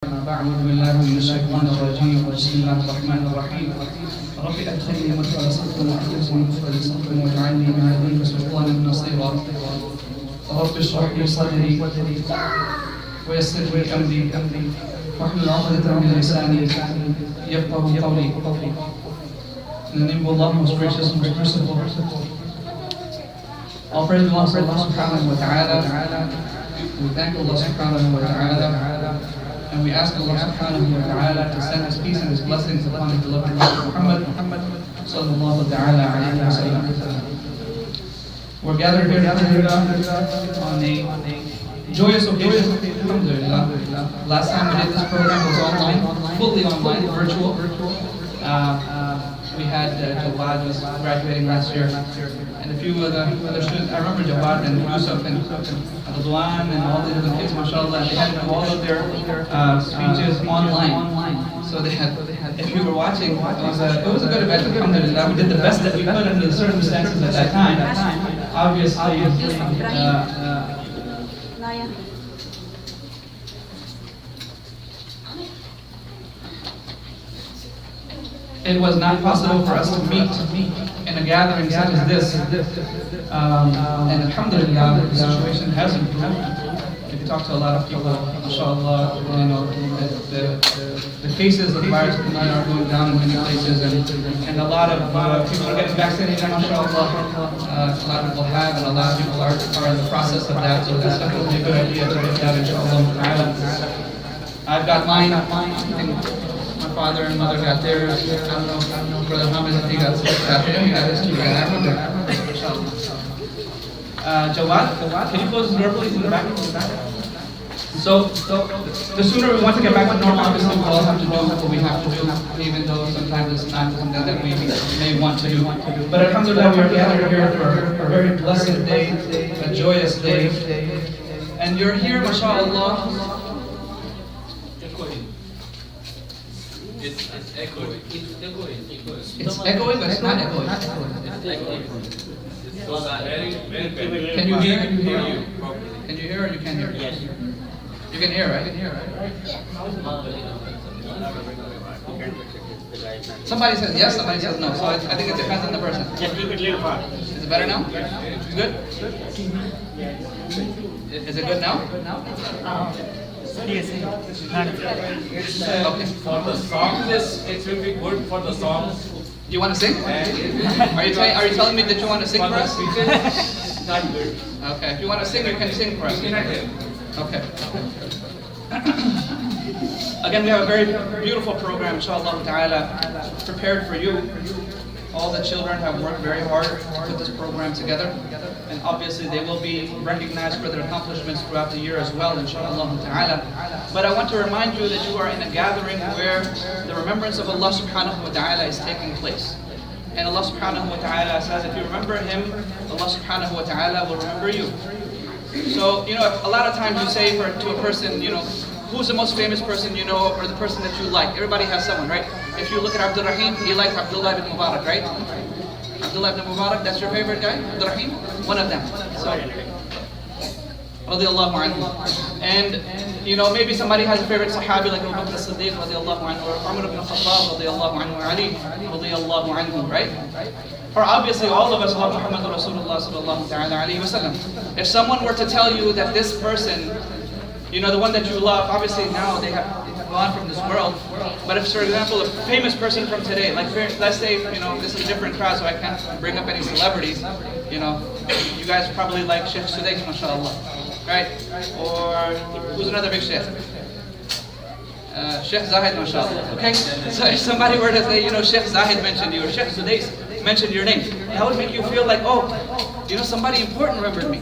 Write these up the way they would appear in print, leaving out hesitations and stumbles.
أعوذ بالله من الشيطان الرجيم بسم الله الرحمن الرحيم رب أدخلني مدخل صدق وأخرجني مخرج صدق واجعلني من لدنك سلطانا نصيرا رب اشرح لي صدري ويسر لي أمري واحلل عقدة من لساني يفقه قولي. In the name of Allah, most gracious, most merciful. All praise belongs to Allah subhanahu wa ta'ala. We thank Allah subhanahu wa ta'ala. And we ask Allah subhanahu wa ta'ala to send His peace and His blessings upon His beloved Prophet Muhammad sallallahu ta'ala alayhi wa sallam. We're gathered here on a joyous occasion. Alhamdulillah. Last time we did this program was online, fully online, virtual. We had Jawad was graduating last year, and a few other students. I remember Jawad and Yusuf and Radwan and all the other kids, mashallah, they had all of their speeches online. So they had, if you were watching, it was a good event, alhamdulillah. We did the best that we could under the circumstances at that time. Obviously, it was not possible for us to meet in a gathering such as this. And alhamdulillah, the situation has improved. If you talk to a lot of people, mashallah, you know, the cases of virus are going down in many places, and a lot of people are getting vaccinated, mashallah. A lot of people have, and a lot of people are in the process of that. So that's definitely a good idea to get that, inshallah. I've got mine. I think my father and mother got theirs. I don't know, Brother Hamid, I think got his too. I remember. Jawad, can you close the door please in the back? So the sooner we want to get back to normal, obviously we all have to do what we have to do, even though sometimes it's not something that we may want to do. But alhamdulillah, we are gathered here for a very blessed day, a joyous day. And you're here, mashallah. It's echoing. It's echoing, but it's not echoing. It's echoing. So very Can you hear? Can you hear? Can you hear or you can't hear? Yes. You can hear, right? Somebody says yes, somebody says no. So I think it depends on the person. Just keep it little far. Is it better now? Good? Is it good now? Yes. Okay. For the songs, it will be good for the songs. Do you want to sing? Are you telling me that you want to sing for us? Not good. Okay. If you want to sing, you can sing for us. Okay. Again, we have a very beautiful program, inshallah ta'ala, prepared for you. All the children have worked very hard to put this program together, and obviously they will be recognized for their accomplishments throughout the year as well, inshallah ta'ala. But I want to remind you that you are in a gathering where the remembrance of Allah subhanahu wa ta'ala is taking place. And Allah subhanahu wa ta'ala says, if you remember Him, Allah subhanahu wa ta'ala will remember you. So, you know, a lot of times you say to a person, you know, who's the most famous person you know, or the person that you like? Everybody has someone, right? If you look at Abdul Rahim, he likes Abdullah ibn Mubarak, right? Abdullah ibn Mubarak, that's your favorite guy? Abdul Rahim? One of them. So, radiallahu anhu. And, you know, maybe somebody has a favorite sahabi like Abu Bakr as-Siddiq, radiallahu anhu, or Umar ibn Khattab, radiallahu anhu, or Ali, radiallahu anhu, right? Or obviously all of us love Muhammad Rasulullah sallallahu ta'ala alayhi wa sallam. If someone were to tell you that this person, you know, the one that you love, obviously now they have gone from this world. But if, for example, a famous person from today, like let's say, you know, this is a different crowd, so I can't bring up any celebrities. You know, you guys probably like Sheikh Sudais, mashallah, right? Or who's another big Sheikh? Sheikh Zahid, mashallah. Okay, so if somebody were to say, you know, Sheikh Zahid mentioned you, or Sheikh Sudais mentioned your name, that would make you feel like, oh, you know, somebody important remembered me.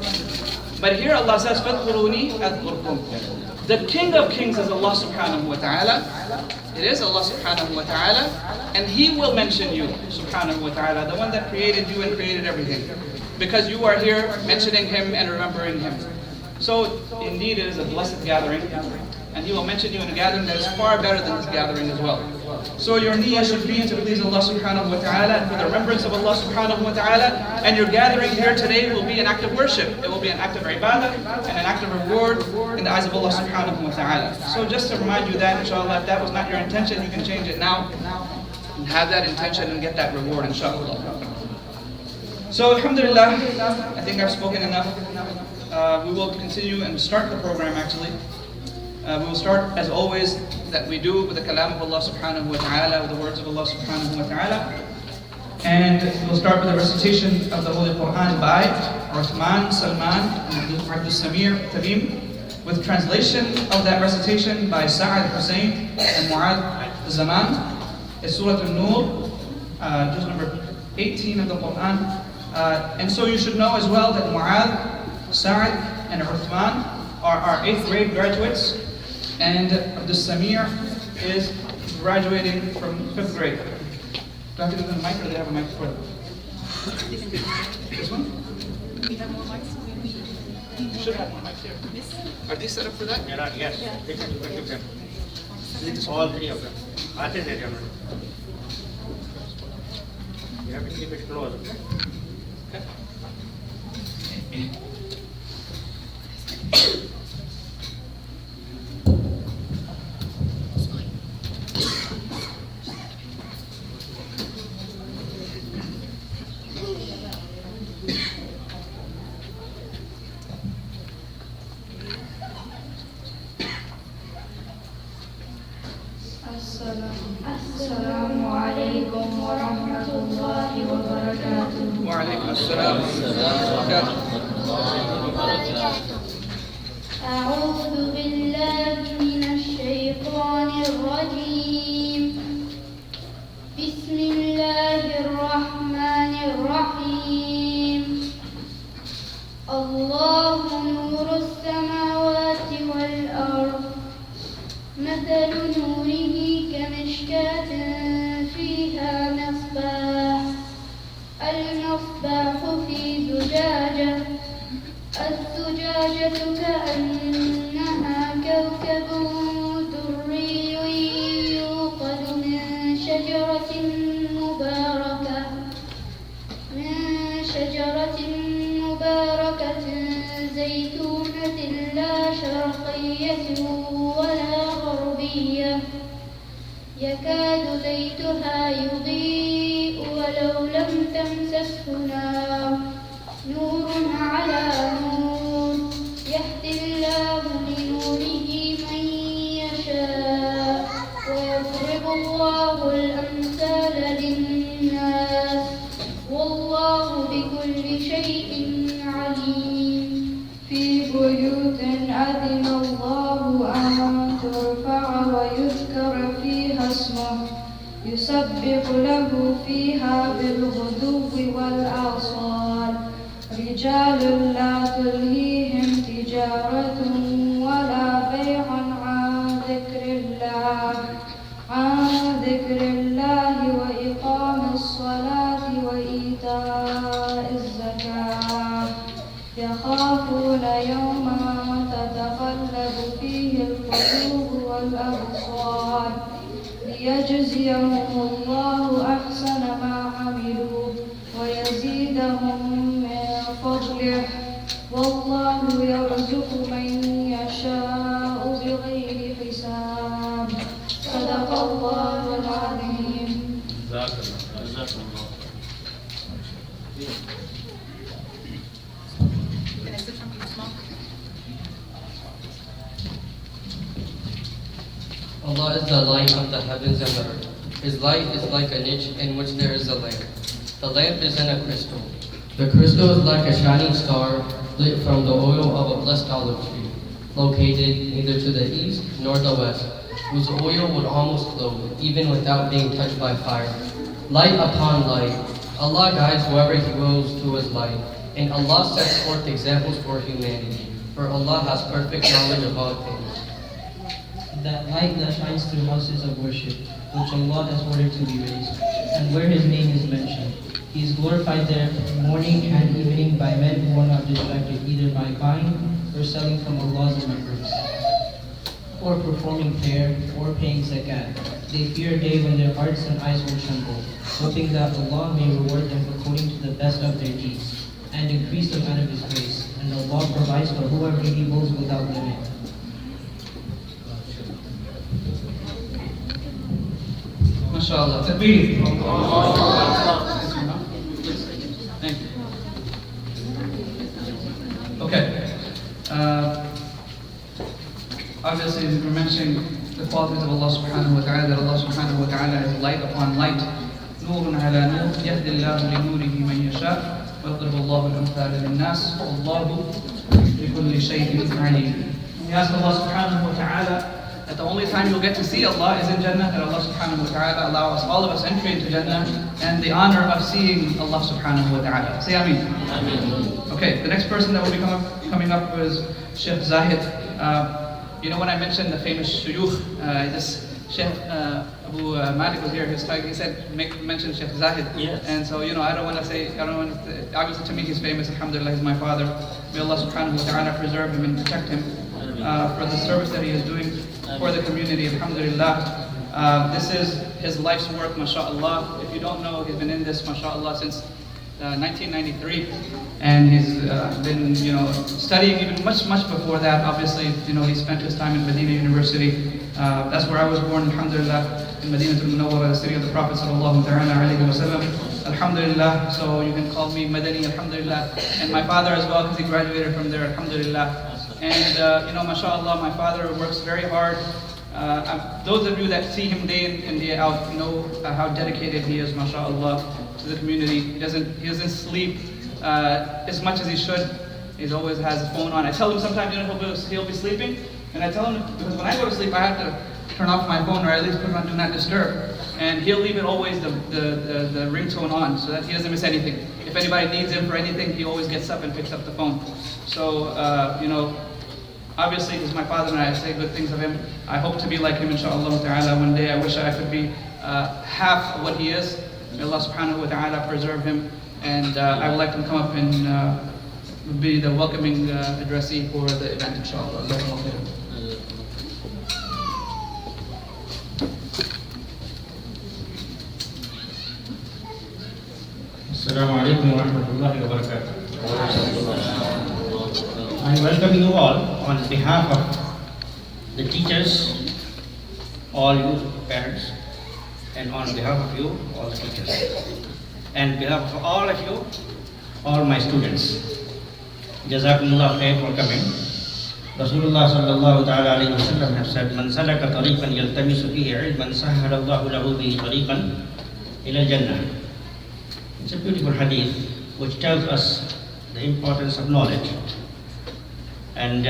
But here Allah says, فَاذْكُرُونِي أَذْكُرْكُمْ. The King of Kings is Allah subhanahu wa ta'ala. It is Allah subhanahu wa ta'ala. And He will mention you, subhanahu wa ta'ala, the one that created you and created everything. Because you are here mentioning Him and remembering Him. So, indeed, it is a blessed gathering. and He will mention you in a gathering that is far better than this gathering as well. So your niyyah should be to please Allah subhanahu wa ta'ala, for the remembrance of Allah subhanahu wa ta'ala, and your gathering here today will be an act of worship. It will be an act of ibadah and an act of reward in the eyes of Allah subhanahu wa ta'ala. So just to remind you that, inshallah, if that was not your intention, you can change it now and have that intention and get that reward, inshallah. So alhamdulillah, I think I've spoken enough. We will continue and start the program actually. We will start as always that we do with the kalam of Allah subhanahu wa ta'ala, with the words of Allah subhanahu wa ta'ala. And we'll start with the recitation of the Holy Quran by Uthman, Salman, and Abdul Samir Tabim, with translation of that recitation by Sa'ad Hussein and Mu'ad Zaman. It's Surah An-Nur, just number 18 of the Quran. And so you should know as well that Mu'ad, Sa'ad, and Uthman are our 8th grade graduates, and Abdul Samir is graduating from 5th grade. Do I have to give them a mic, or do they have a mic for them? This one? We have more mics. You should have more mics here. Are these set up for that? Yes. Take them. All three of them. I think they're done. You have to keep it close. Okay. السلام عليكم ورحمة الله وبركاته. وعليكم السلام ورحمة الله وبركاته. أعوذ بالله من الشيطان الرجيم. بسم الله الرحمن الرحيم. الله نور السماوات والأرض. مثل نوره كمشكاة فيها مصباح. المصباح في زجاجة. الزجاجة كأنها كوكب دري يوقد من شجرة مباركة زيتونة لا شرقية ولا غربية يكاد زيتها يضيء ولو لم تمسسه نار نور على نور يهدي الله لنوره من يشاء ويضرب الله الأمثال للناس والله بكل شيء عليم. في بيوت أذن الله أن ترفع ويذكر فيها اسمه يسبح له فيها بالغدو والآصال رجال لا تلهيهم تجارة ولا بيع عن ذكر الله وإقام الصلاة وإيتاء الزكاة يخافون يوما تتقلب فيه القلوب والأبصار ليجزيهم الله أحسن ما عملوا ويزيدهم من فضله والله يرزق من يشاء بغير حساب. صدق الله العظيم. Can I sit from you, Usman? Allah is the light of the heavens and the earth. His light is like a niche in which there is a lamp. The lamp is in a crystal. The crystal is like a shining star lit from the oil of a blessed olive tree, located neither to the east nor the west, whose oil would almost glow, even without being touched by fire. Light upon light. Allah guides whoever He wills to His light, and Allah sets forth examples for humanity, for Allah has perfect knowledge of all things. That light that shines through houses of worship, which Allah has ordered to be raised, and where His name is mentioned. He is glorified there morning and evening by men who are not distracted either by buying or selling from Allah's remembrance. or performing prayer, or paying zakat. They fear a day when their hearts and eyes will tremble, hoping that Allah may reward them according to the best of their deeds, and increase them out of His grace. And Allah provides for whoever He wills without limit. MashaAllah. Takbir. Thank you. Okay. Obviously, we're mentioning the qualities of Allah subhanahu wa ta'ala, that Allah subhanahu wa ta'ala is light upon light. نور على نور يهدي الله لنوره من يشاء ويضرب الله الأمثال للناس والله بكل شيء عليم. We ask Allah subhanahu wa ta'ala that the only time you'll get to see Allah is in Jannah, that Allah subhanahu wa ta'ala allow us, all of us, entry into Jannah and the honor of seeing Allah subhanahu wa ta'ala. Say Ameen. Okay, the next person that will be coming up is Sheikh Zahid. You know when I mentioned the famous shuyukh, this Sheikh Abu Malik was here, he said, mention Sheikh Zahid. Yes. And so, I don't want to say, obviously to me he's famous, alhamdulillah, he's my father. May Allah subhanahu wa ta'ala preserve him and protect him for the service that he is doing for the community, alhamdulillah. This is his life's work, mashallah. If you don't know, he's been in this, mashallah, since 1993, and he's been, studying even much before that. Obviously, he spent his time in Medina University. That's where I was born, alhamdulillah, in Medina al-Munawwara, the city of the Prophet sallallahu alayhi wa sallam. Alhamdulillah, so you can call me Madani, alhamdulillah, and my father as well, because he graduated from there, alhamdulillah. And mashallah, my father works very hard. Those of you that see him day in and day out know how dedicated he is, mashallah, to the community. He doesn't sleep as much as he should. He always has a phone on. I tell him sometimes he'll be sleeping, and I tell him, because when I go to sleep I have to turn off my phone, or at least put it on Do Not Disturb. And he'll leave it always the ringtone on, so that he doesn't miss anything. If anybody needs him for anything, he always gets up and picks up the phone. So, obviously, he's my father and I say good things of him. I hope to be like him, inshallah ta'ala. One day I wish I could be half of what he is. May Allah subhanahu wa ta'ala preserve him. And I would like to come up and be the welcoming addressee for the event, inshallah. Assalamu alaikum wa rahmatullahi wa barakatuh. I welcome you all on behalf of the teachers, all you parents, and on behalf of you, all the teachers, and behalf of all of you, all my students. Jazakumullah khair for coming. Rasulullah sallallahu ta'ala alayhi wa sallam have said, Man salaka tariqan yaltamisu fihi ilman sahhala Allahu lahu bihi tariqan ila al-jannah. It's a beautiful hadith which tells us the importance of knowledge. And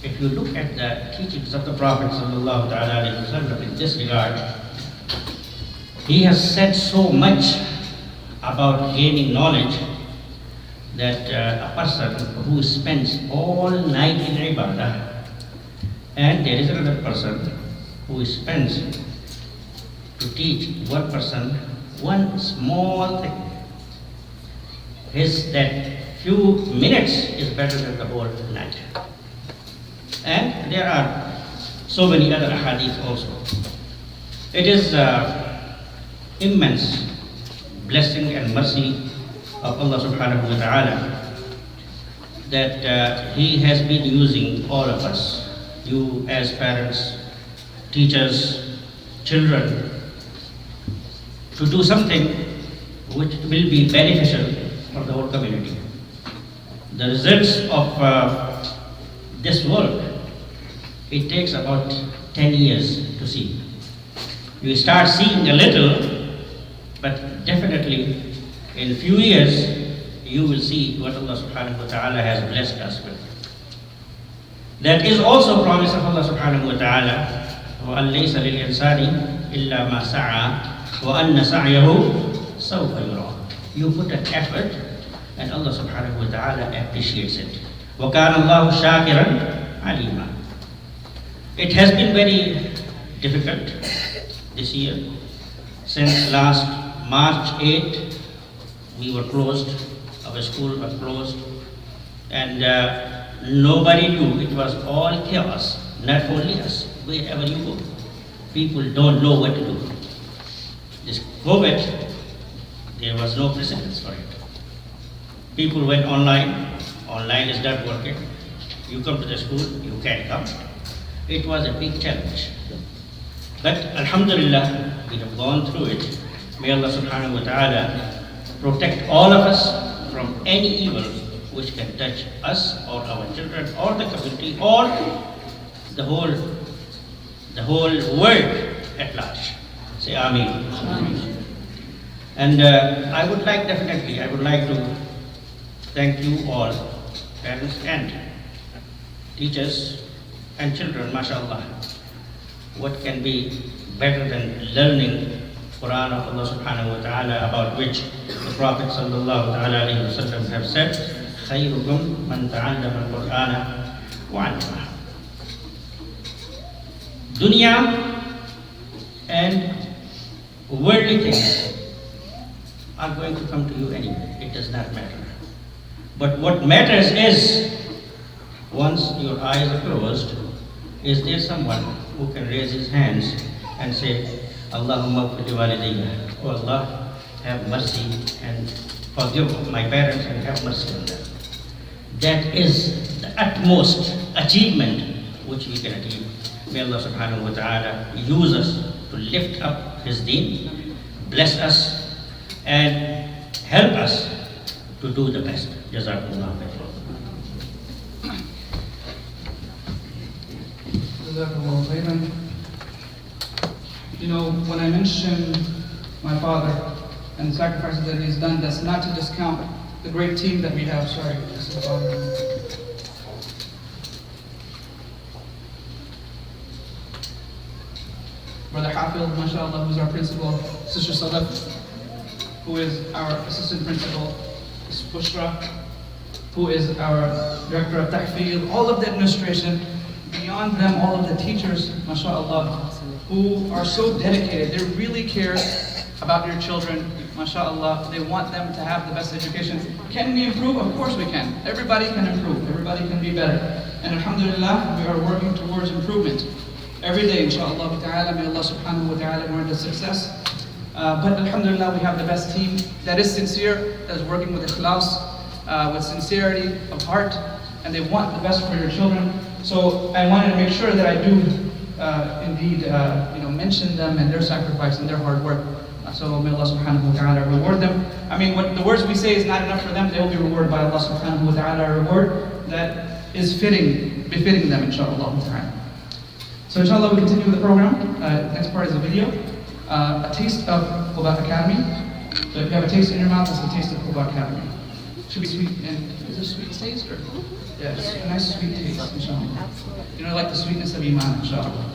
if you look at the teachings of the Prophet sallallahu ta'ala alayhi wa sallam in this regard, he has said so much about gaining knowledge that a person who spends all night in ibadah, and there is another person who spends to teach one person one small thing, that few minutes is better than the whole night. And there are so many other hadith also. It is immense blessing and mercy of Allah subhanahu wa ta'ala that He has been using all of us, you as parents, teachers, children, to do something which will be beneficial for the whole community. The results of this work, it takes about 10 years to see. You start seeing a little, but definitely in few years you will see what Allah subhanahu wa ta'ala has blessed us with. That is also a promise of Allah subhanahu wa ta'ala, وَأَنْ لَيْسَ لِلْإِنسَانِ إِلَّا مَا سَعَى وَأَنَّ سَعْيَهُ سَوْفَ يُرَى. You put an effort and Allah subhanahu wa ta'ala appreciates it. وَكَانَ اللَّهُ شَاكِرًا عَلِيمًا. It has been very difficult this year. Since last March 8, we were closed, our school was closed, and nobody knew, it was all chaos. not for only us, wherever you go. People don't know what to do. This COVID, there was no precedence for it. People went online, online is not working. You come to the school, you can't come. It was a big challenge. But Alhamdulillah, we have gone through it. May Allah subhanahu wa ta'ala protect all of us from any evil which can touch us or our children or the community or the whole world at large. Say Ameen. And I would like to thank you all, parents and teachers and children, mashallah. What can be better than learning Quran of Allah subhanahu wa ta'ala, about which the Prophet sallallahu alayhi wa sallam have said, خَيْرُكُمْ مَنْ تَعَلَّمَ الْقُرْآنَ وَعَلَّمَهُ. Dunya and worldly things are going to come to you anyway. It does not matter. But what matters is, once your eyes are closed, is there someone who can raise his hands and say, Allahumma ighfir li walidayya, oh Allah, have mercy and forgive my parents and have mercy on them. That is the utmost achievement which we can achieve. May Allah subhanahu wa ta'ala use us to lift up His deen, bless us and help us to do the best. Jazakumullah khairan. Jazakallahu khairan. You know, when I mention my father and the sacrifices that he's done, that's not to discount the great team that we have. Sorry, this is bothering me. Brother Hafil, mashallah, who's our principal, Sister Salaf, who is our assistant principal, Ms. Bushra, who is our director of tahfeel, all of the administration, beyond them, all of the teachers, mashallah, who are so dedicated. They really care about your children, mashallah. They want them to have the best education. Can we improve? Of course we can. Everybody can improve. Everybody can be better. And alhamdulillah, we are working towards improvement. Every day, inshallah ta'ala, may Allah subhanahu wa ta'ala grant us success. But alhamdulillah, we have the best team that is sincere, that is working with ikhlas, with sincerity of heart, and they want the best for your children. So I wanted to make sure that I do indeed mention them and their sacrifice and their hard work. So may Allah subhanahu wa ta'ala reward them. I mean, what the words we say is not enough for them. They will be rewarded by Allah subhanahu wa ta'ala, a reward that is befitting them, inshallah ta'ala. So inshallah, we continue with the program. Next part is a video. A taste of Quba Academy. So if you have a taste in your mouth, it's a taste of Quba Academy. Should be sweet, and is it sweet taste or? Yeah, it's a nice sweet taste, inshallah. Absolutely. You know, like the sweetness of Iman, inshallah.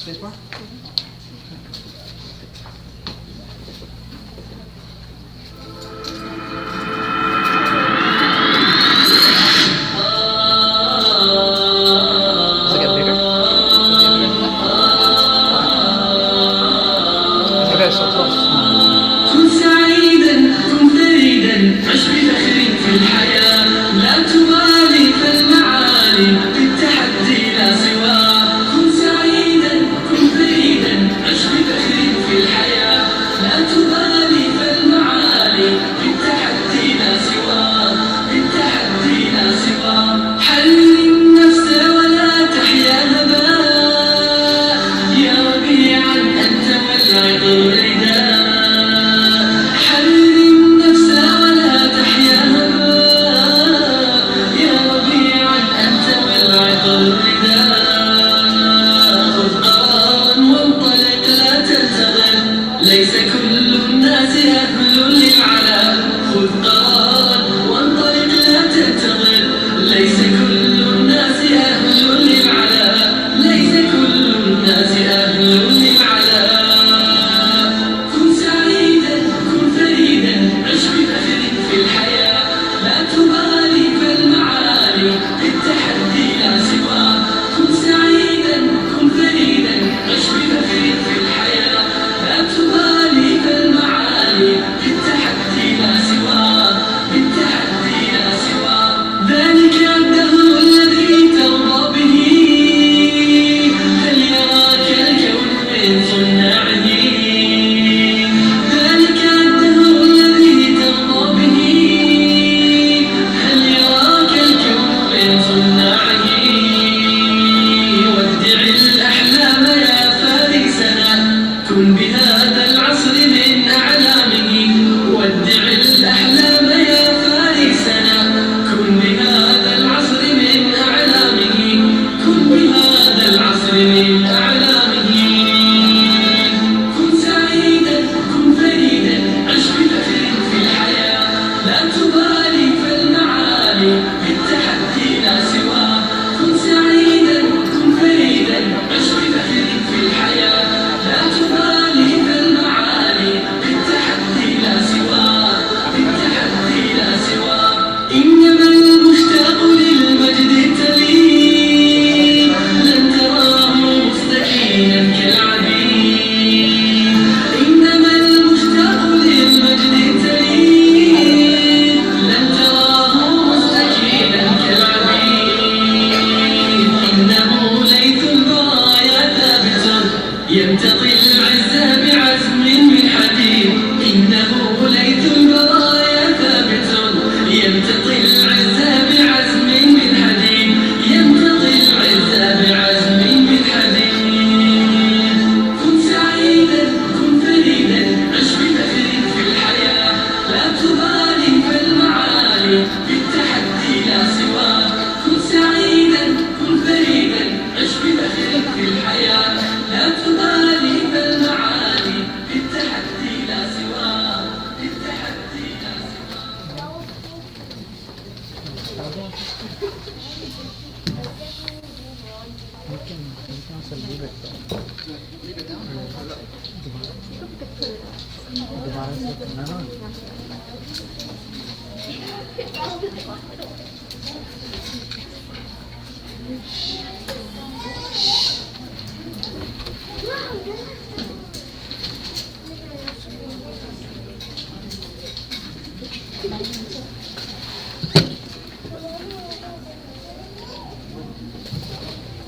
Spacebar? Does it get bigger? Okay, so close. كن سعيدا كن فريدا عش بفخر في الحياة لا تبالي فالمعالي بالتحدي لا سواه كن سعيدا كن فريدا Leave it down.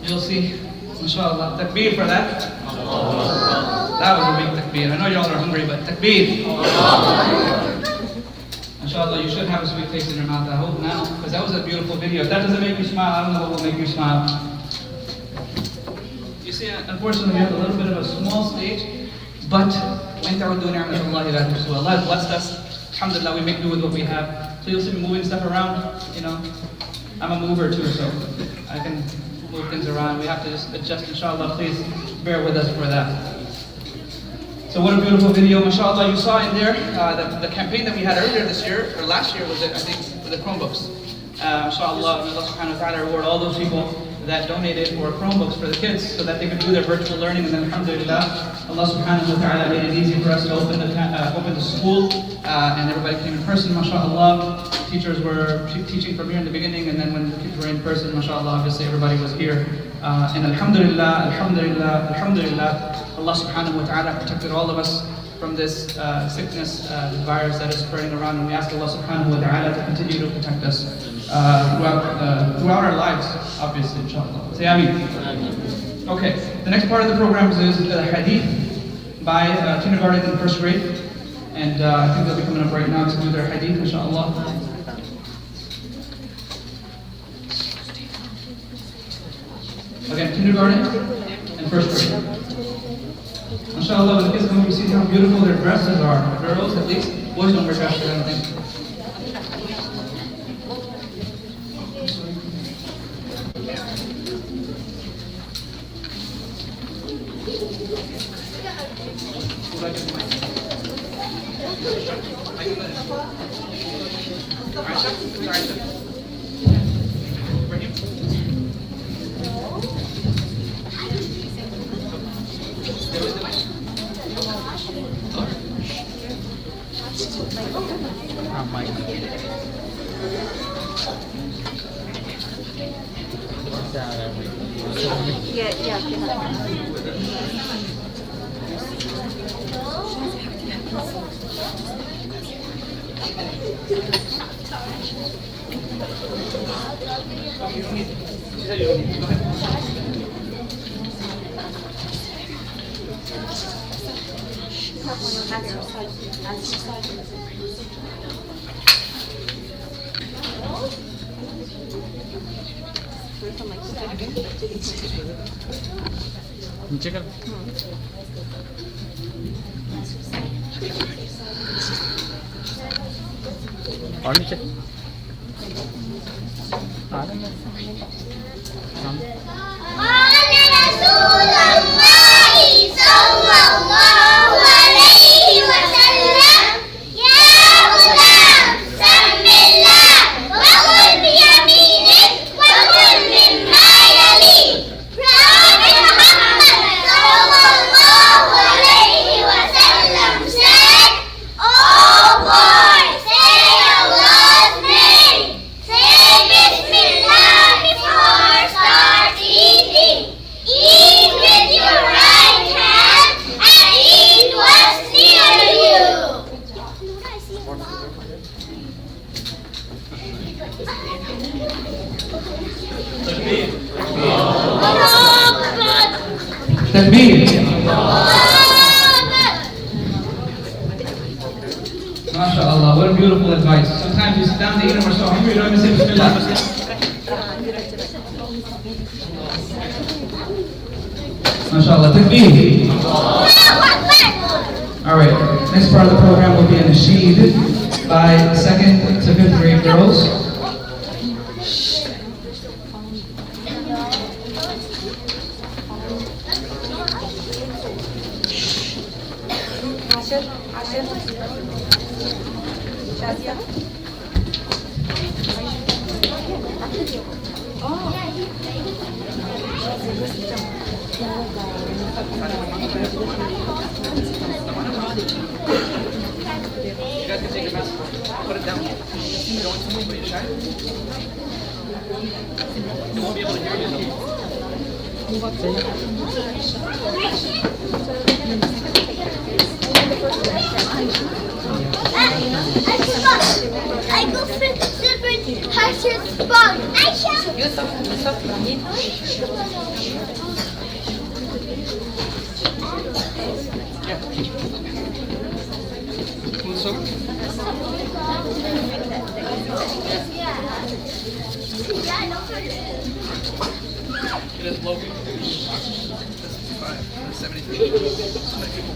You'll see, inshallah, takbir for that. That was a big takbir. I know y'all are hungry, but takbir. Inshallah, you should have a sweet taste in your mouth, I hope now, because that was a beautiful video. If that doesn't make you smile, I don't know what will make you smile. You see, unfortunately, we have a little bit of a small stage, but Allah has blessed us. Alhamdulillah, we make do with what we have. So you'll see me moving stuff around, you know. I'm a mover too, so I can move things around. We have to just adjust, inshallah. Please bear with us for that. So what a beautiful video, mashallah. You saw in there the campaign that we had earlier this year, or last year was it, I think, for the Chromebooks. Mashallah, Allah subhanahu wa ta'ala reward all those people that donated for Chromebooks for the kids so that they could do their virtual learning. And then alhamdulillah, Allah subhanahu wa ta'ala made it easy for us to open the school and everybody came in person, mashallah. Teachers were teaching from here in the beginning, and then when the kids were in person, mashallah, obviously everybody was here. And alhamdulillah, alhamdulillah, alhamdulillah, Allah subhanahu wa ta'ala protected all of us from this sickness, this virus that is spreading around, and we ask Allah subhanahu wa ta'ala to continue to protect us throughout our lives, obviously, inshallah. Say Ameen. Okay, the next part of the program is the hadith by kindergarten and first grade, and I think they'll be coming up right now to do their hadith, inshallah. Again, kindergarten and first grade. Inshallah, when the kids come up, you see how beautiful their dresses are. Girls, at least. Boys don't wear dresses, I don't think. और नीचे Takbir. MashaAllah, what a beautiful advice. Sometimes you sit down to eat and we're so hungry, you don't even say Bismillah. MashaAllah, takbir. Alright, next part of the program will be a nasheed by 2nd to 5th grade girls. You guys can take your mask, put it down. Don't put it shy. You won't be able to hear you. I go for different Harsha's bug. Aisha! Move over. It is low. That's 5, that's 73.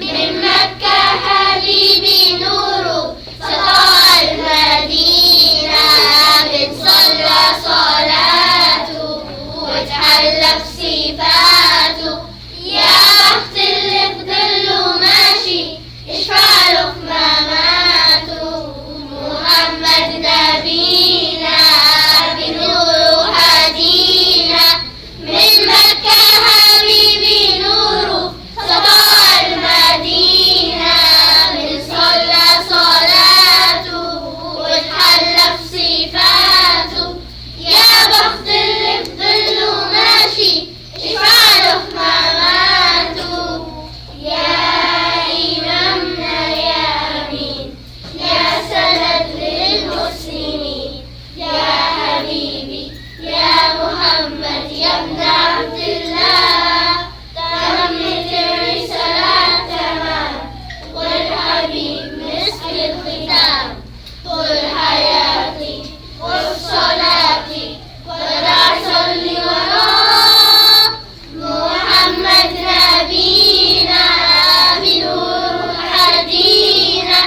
من مكة حبيبي نوره سطع المدينة بتصلى صلاته وتحلى بصفاته يا بخت اللي في ظله ماشي يشفع له في مماته محمد نبينا بنوره هدينا من مكة حبيبي نوره سطع المدينة بنصلى صلاته وتحلى بصفاته يا بخت اللي في ظله ماشي يشفع له في مماته يا إمامنا يا أمين يا سند للمسلمين يا حبيبي يا محمد يا ابن عبد الله تمت الرسالة تمام والحبيب مسك الختام طول حياتي وفي صلاتي ولا أصلي وراه محمد نبينا بنور هدينا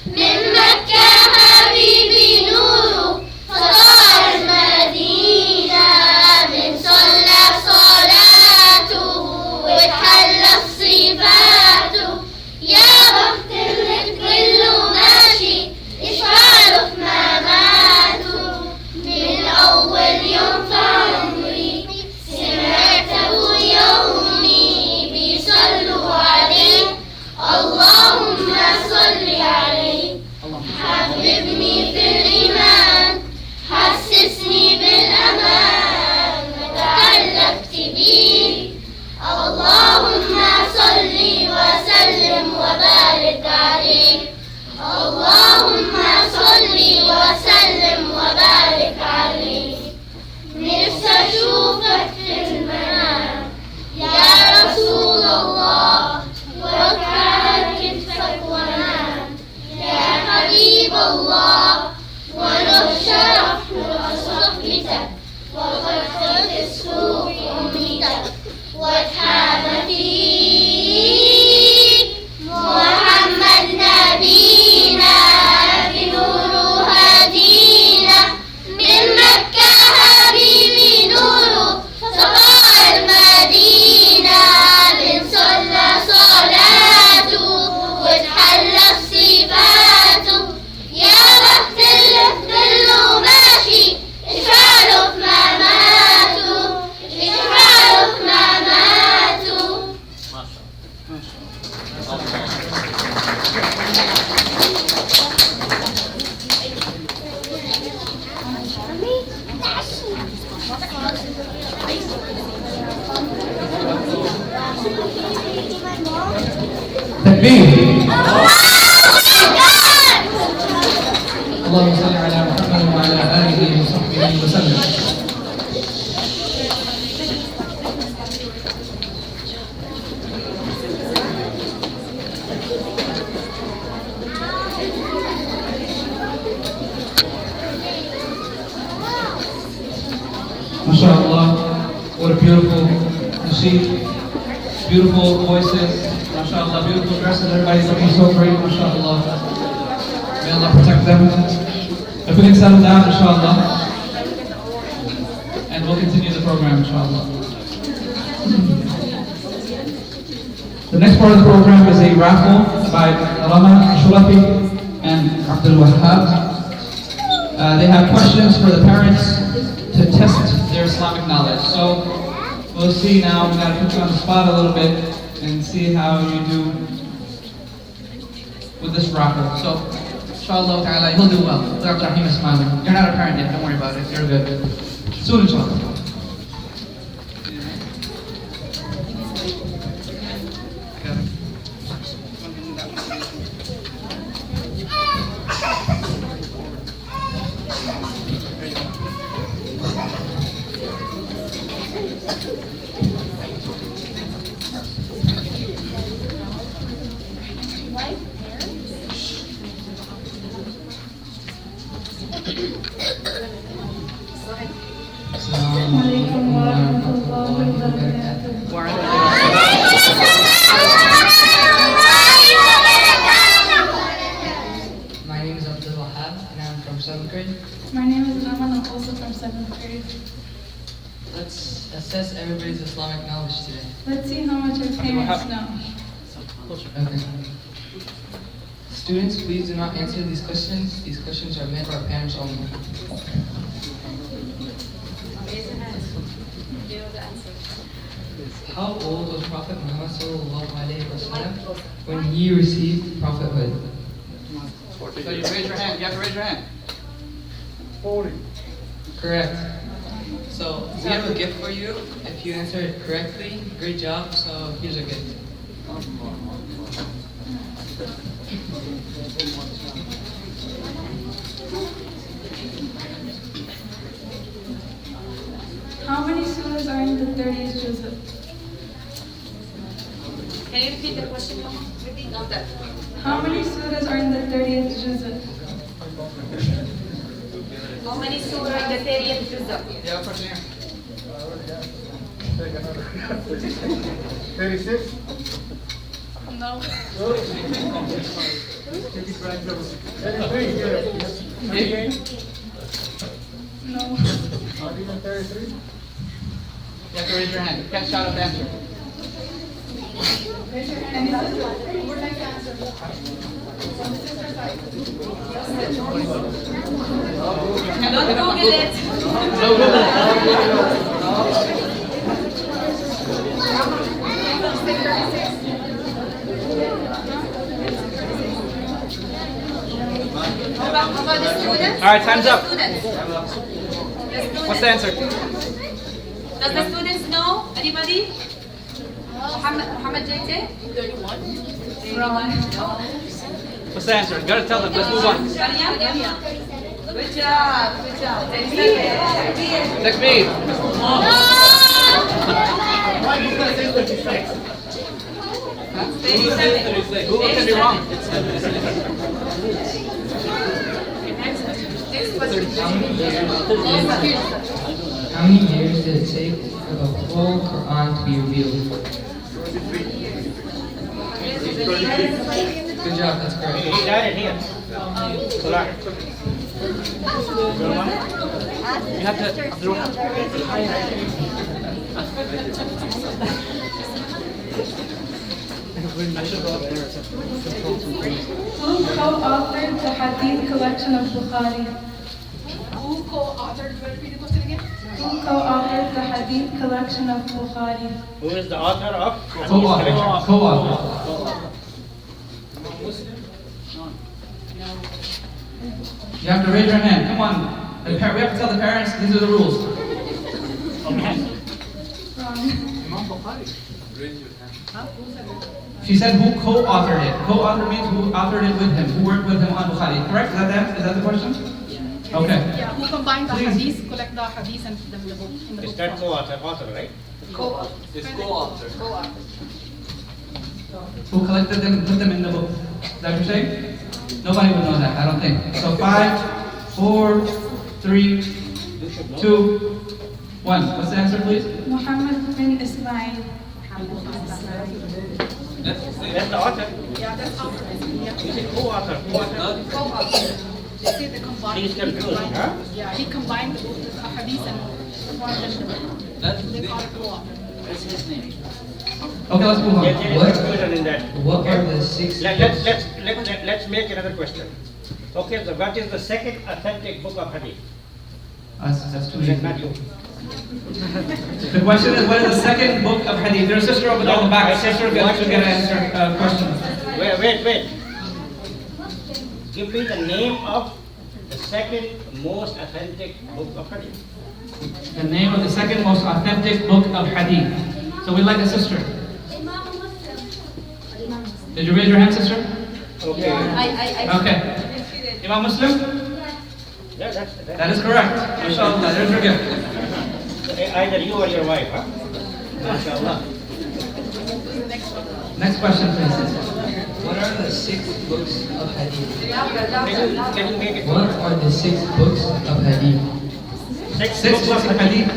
من مكة حبيبي نوره سطع المدينة بنصلى صلاته وتحلى بصفاته يا بخت اللي في ظله ماشي يشفع له في مماته من أول يوم في عمري سمعت أبويا وأمي بيصلوا عليه اللهم صل عليه حببني في الإيمان حسسني بالأمان تعلقت بيه اللهم صل وسلم وبارك عليه اللهم صل وسلم وبارك عليه نفسي أشوفك في المنام يا رسول الله وأقعد كتفك وأنام يا حبيب الله وله شرف صحبتك وقد خلت السوق أمتك واتحاب فيك محمد نبينا بنوره هدينا من مكة حبيبي نوره سطع المدينة بنصلى صلاته وتحلى بصفاته يا بخت اللي في ظله ماشي يشفع له في مماته يشفع له في مماته تكبير. اللهم صل على محمد وعلى آله وصحبه وسلم. ما شاء الله beautiful to see. Beautiful voices, mashallah, beautiful dresses, everybody's looking so great, mashallah. May Allah protect them. If we can settle down, inshallah. And we'll continue the program, inshallah. The next part of the program is a raffle by Rama Shulafi and Abdul Wahab. They have questions for the parents to test their Islamic knowledge. So we'll see now. We've got to put you on the spot a little bit and see how you do with this raffle. So, inshallah ta'ala, he'll do well. Dr. Rahim is smiling. You're not a parent yet, don't worry about it. You're good. Soon, inshallah. Assalamualaikum warahmatullahi wabarakatuh. My name is Abdul Wahab and I'm from 7th grade. My name is Naman, I'm also from 7th grade. Let's assess everybody's Islamic knowledge today. Let's see how much our parents know. Okay. Students, please do not answer these questions. These questions are meant for our parents only. How old was Prophet Muhammad ﷺ when he received prophethood? So you raise your hand. You have to raise your hand. 40. Correct. So we have a gift for you. If you answer it correctly, great job. So here's a gift. How many surahs are in the 30th juz? Can you repeat the question? Repeat on that. How many surahs are in the 30th juz? How many surah in the 30th juz? Yeah, question here. 36? No. 33, yes. No. Not even 33? You have to raise your hand. You can't shout out the answer. Don't Google it. No Google. How about the students? All right, time's up. Students. What's the answer? Does the students know? Anybody? Muhammad Jaite? 31. What's the answer? You gotta tell them. Let's move on. Maryam? Good job. Good job. 37. Next meet. Why did you say 36? 37. Google can be wrong. Next question. How many years did it take for the whole Quran to be revealed? Good job, that's correct. He started here. You have to. Who co-authored the Hadith collection of Bukhari? Who co-authored? Repeat the question again. Who co-authored the Hadith collection of Bukhari? Who is the author of? Co-author. Co-author. You have to raise your hand. Come on. We have to tell the parents these are the rules. Wrong. She said who co-authored it. Co-author means who authored it with him, who worked with him on Bukhari. Correct? Is that the question? Okay. Yeah, who combined the Please. Hadith, collect the Hadith and put them in the book. In the Is book that form. author, right? Who collected them and put them in the book? Is that what you're saying? Nobody would know that, I don't think. So 5, 4, 3, 2, One. What's the answer, please? Muhammad bin Ismail. That's the author. Yeah, that's author. You said co-author. Co-author. Co-author. They say they combined. He's confused, huh? Yeah, he combined both the hadith and formed them. They call it co-author. That's his name. Okay, let's move on. There is confusion in that. What are the six books? Let's make another question. Okay, so what is the second authentic book of hadith? That's too That's easy. not you. The question is, what is the second book of hadith? There's a sister over there in the back. Sister, get to answer question. Wait. Give me the name of the second most authentic book of hadith. The name of the second most authentic book of hadith. So we'd like a sister. Did you raise your hand, sister? Okay. Okay. Imam Muslim? Yeah, That is correct. MashaAllah, there's your gift. Either you or your wife, huh? MashaAllah. Next question, please. What are the six books of hadith? Can you make it? What are the six books of hadith? Six books of hadith.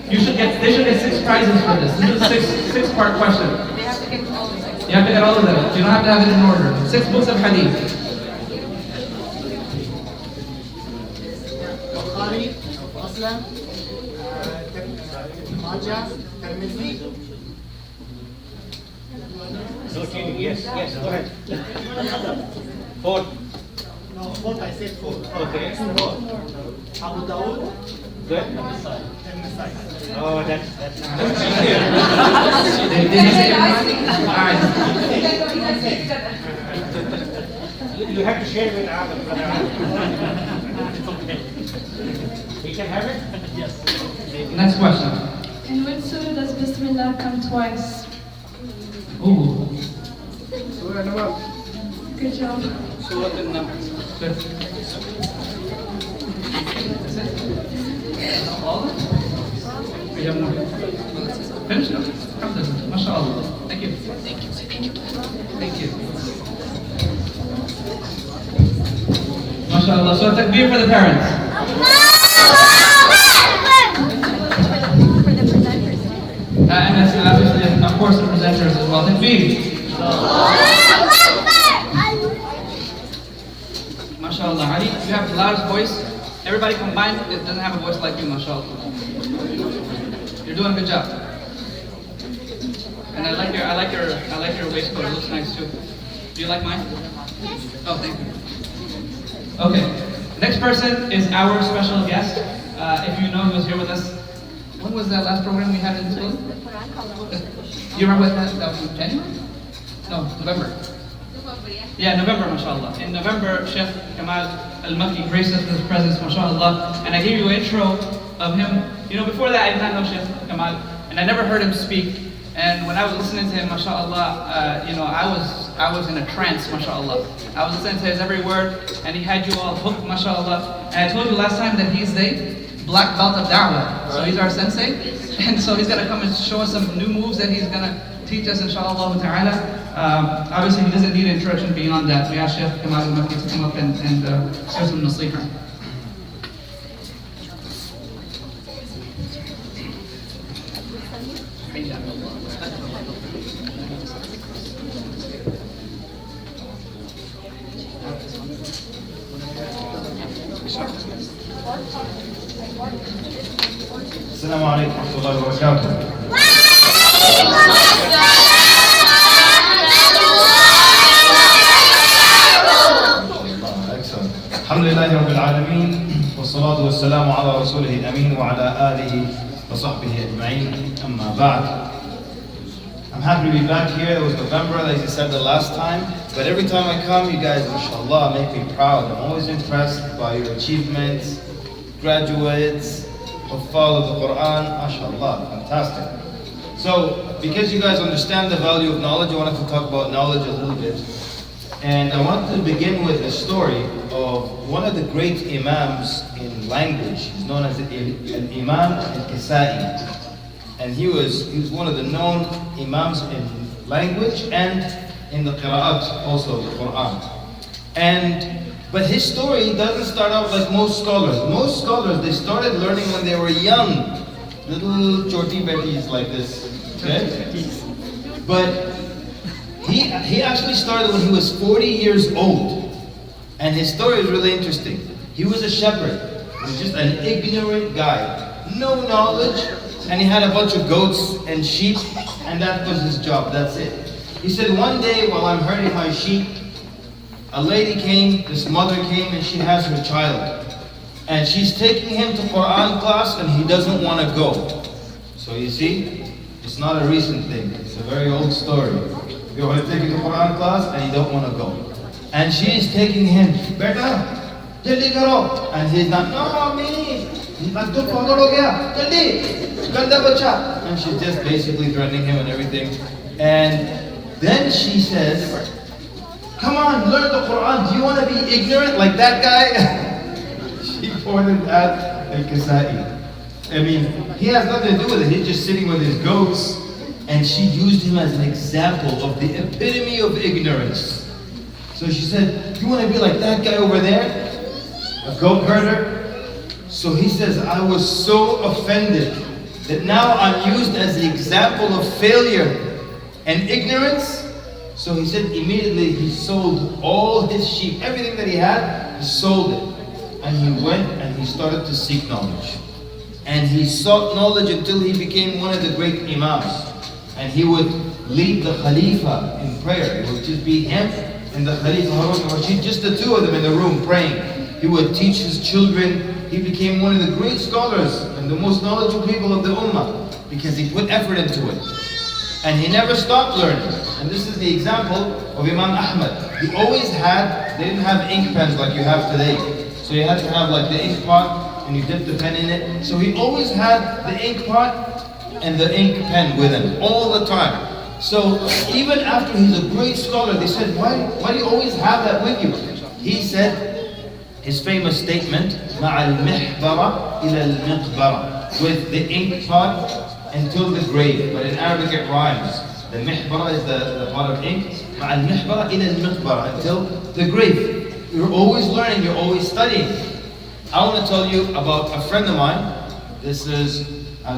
They should get 6 prizes for this. This is a six-part question. They have to get all of them. You have to get all of them. You don't have to have it in order. 6 books of hadith. Bukhari, Muslim, Majah, Tirmidhi. No cheating. Yes. Go ahead. 4. No, fourth, I said fourth. Okay. 4. Abu Dawud, Good. and Nasai. Oh, that's Did you say everyone? All right. you have to share with Adam. Brother Adam. It's okay. He can have it? Yes. Next question. In which surah does Bismillah come twice? Ooh. Surah Nawab. Good job. Surah An-Naml. Good. That's it? All of them? We have more. Finish it? Alhamdulillah. MashaAllah. Thank you. Thank you. MashaAllah. So takbir for the parents. And that's obviously, of course, the presenters as well. Takbir. MashaAllah. Ali, you have the loudest voice. Everybody combined, it doesn't have a voice like you, MashaAllah. You're doing a good job. And I like your waistcoat. It looks nice too. Do you like mine? Yes. Oh, thank you. Okay. Next person is our special guest. If you know who was here with us, when was that last program we had in school? You remember that was in January? No, November. Yeah, November, mashallah. In November, Sheikh Kamal Al-Makki graced us with his presence, mashallah. And I gave you an intro of him. You know, before that, I did not know Sheikh Kamal, and I never heard him speak. And when I was listening to him, mashallah, you know, I was in a trance, mashallah. I was listening to his every word, and he had you all hooked, mashallah. And I told you last time that he's the black belt of da'wah. So he's our sensei. And so he's going to come and show us some new moves that he's going to teach us, inshallah ta'ala. Obviously, he doesn't need introduction beyond that. We ask Sheikh Kamal Al-Makki to come up and share some nasihah. السلام عليكم ورحمة الله وبركاته. Excellent. الحمد لله رب العالمين والصلاة والسلام على رسوله الأمين وعلى آله وصحبه أجمعين. أما بعد. I'm happy to be back here. It was November, like you said the last time. But every time I come, you guys, mashallah, make me proud. I'm always impressed by your achievements, graduates, Huffaz of the Quran, mashallah, fantastic. So, because you guys understand the value of knowledge, I wanted to talk about knowledge a little bit. And I wanted to begin with a story of one of the great imams in language. He's known as an Imam al-Kisai. And he was one of the known imams in language and in the qira'at also of the Quran. But his story doesn't start out like most scholars. Most scholars, they started learning when they were young. little choti betis like this. Okay? But he actually started when he was 40 years old. And his story is really interesting. He was a shepherd. He was just an ignorant guy. No knowledge. And he had a bunch of goats and sheep. And that was his job. That's it. He said, one day while I'm herding my sheep, a lady came, this mother came, and she has her child. And she's taking him to Quran class and he doesn't want to go. So you see, it's not a recent thing. It's a very old story. You want to take him to Quran class and he don't want to go. And she's taking him, Beta, jaldi karo. And he's not, no, me. He's like, "Tum pagal ho gaya, jaldi, ganda bacha." And she's just basically threatening him and everything. And then she says, "Come on, learn the Quran. Do you want to be ignorant like that guy?" She pointed at Al-Kasai. I mean, he has nothing to do with it. He's just sitting with his goats. And she used him as an example of the epitome of ignorance. So she said, "You want to be like that guy over there? A goat herder?" So he says, I was so offended that now I'm used as the example of failure and ignorance. So he said immediately he sold all his sheep, everything that he had, he sold it. And he went and he started to seek knowledge. And he sought knowledge until he became one of the great imams. And he would lead the Khalifa in prayer. It would just be him and the Khalifa Harun al-Rashid, just the two of them in the room praying. He would teach his children. He became one of the great scholars and the most knowledgeable people of the Ummah because he put effort into it. And he never stopped learning. And this is the example of Imam Ahmad. He always had, they didn't have ink pens like you have today. So you had to have like the ink pot and you dip the pen in it. So he always had the ink pot and the ink pen with him all the time. So even after he's a great scholar, they said, why do you always have that with you? He said his famous statement, مع المحبرة إلى المقبرة, with the ink pot until the grave. But in Arabic it rhymes. The mihbara is the pot of ink. مع المحبرة إلى المقبرة, until the grave. You're always learning, you're always studying. I want to tell you about a friend of mine. This is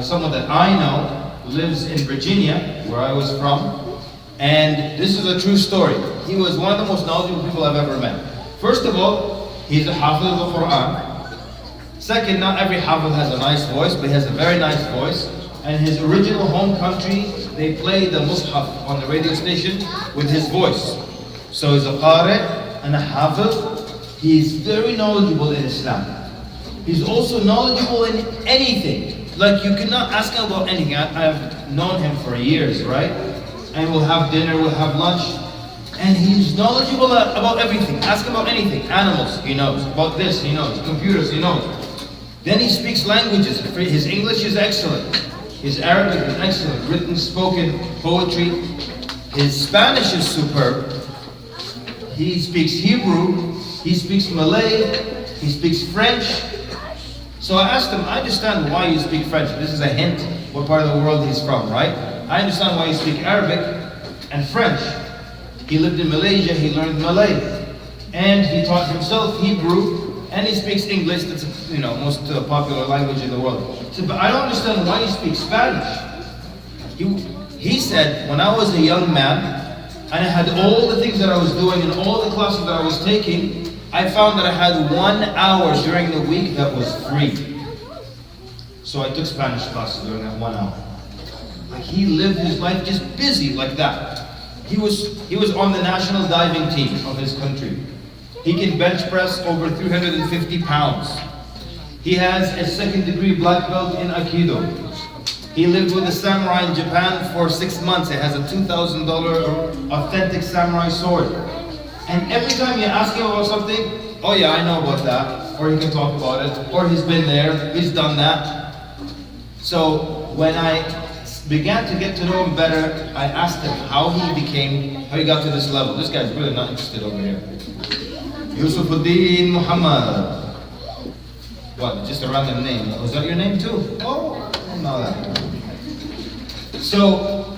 someone that I know, lives in Virginia, where I was from. And this is a true story. He was one of the most knowledgeable people I've ever met. First of all, he's a hafiz of the Quran. Second, not every hafiz has a nice voice, but he has a very nice voice. And his original home country, they play the mushaf on the radio station with his voice. So he's a qari and a hafiz. He's very knowledgeable in Islam. He's also knowledgeable in anything. Like you cannot ask him about anything. I've known him for years, right? And we'll have dinner, we'll have lunch. And he's knowledgeable about everything. Ask him about anything. Animals, he knows. About this, he knows. Computers, he knows. Then he speaks languages. His English is excellent. His Arabic is excellent. Written, spoken, poetry. His Spanish is superb. He speaks Hebrew. He speaks Malay. He speaks French. So I asked him, I understand why you speak French. This is a hint what part of the world he's from, right? I understand why you speak Arabic and French. He lived in Malaysia, he learned Malay. And he taught himself Hebrew, and he speaks English. That's most popular language in the world. So, but I don't understand why you speak Spanish. He said, when I was a young man, and I had all the things that I was doing and all the classes that I was taking, I found that I had 1 hour during the week that was free. So I took Spanish classes during that 1 hour. Like he lived his life just busy like that. He was on the national diving team of his country. He can bench press over 350 pounds. He has a 2nd degree black belt in Aikido. He lived with a samurai in Japan for 6 months. It has a $2,000 authentic samurai sword. And every time you ask him about something, oh yeah, I know about that. Or he can talk about it. Or he's been there, he's done that. So when I began to get to know him better, I asked him how he got to this level. This guy's really not interested over here. Yusufuddin Muhammad. What, just a random name? Was that your name too? Oh, I didn't know that. So,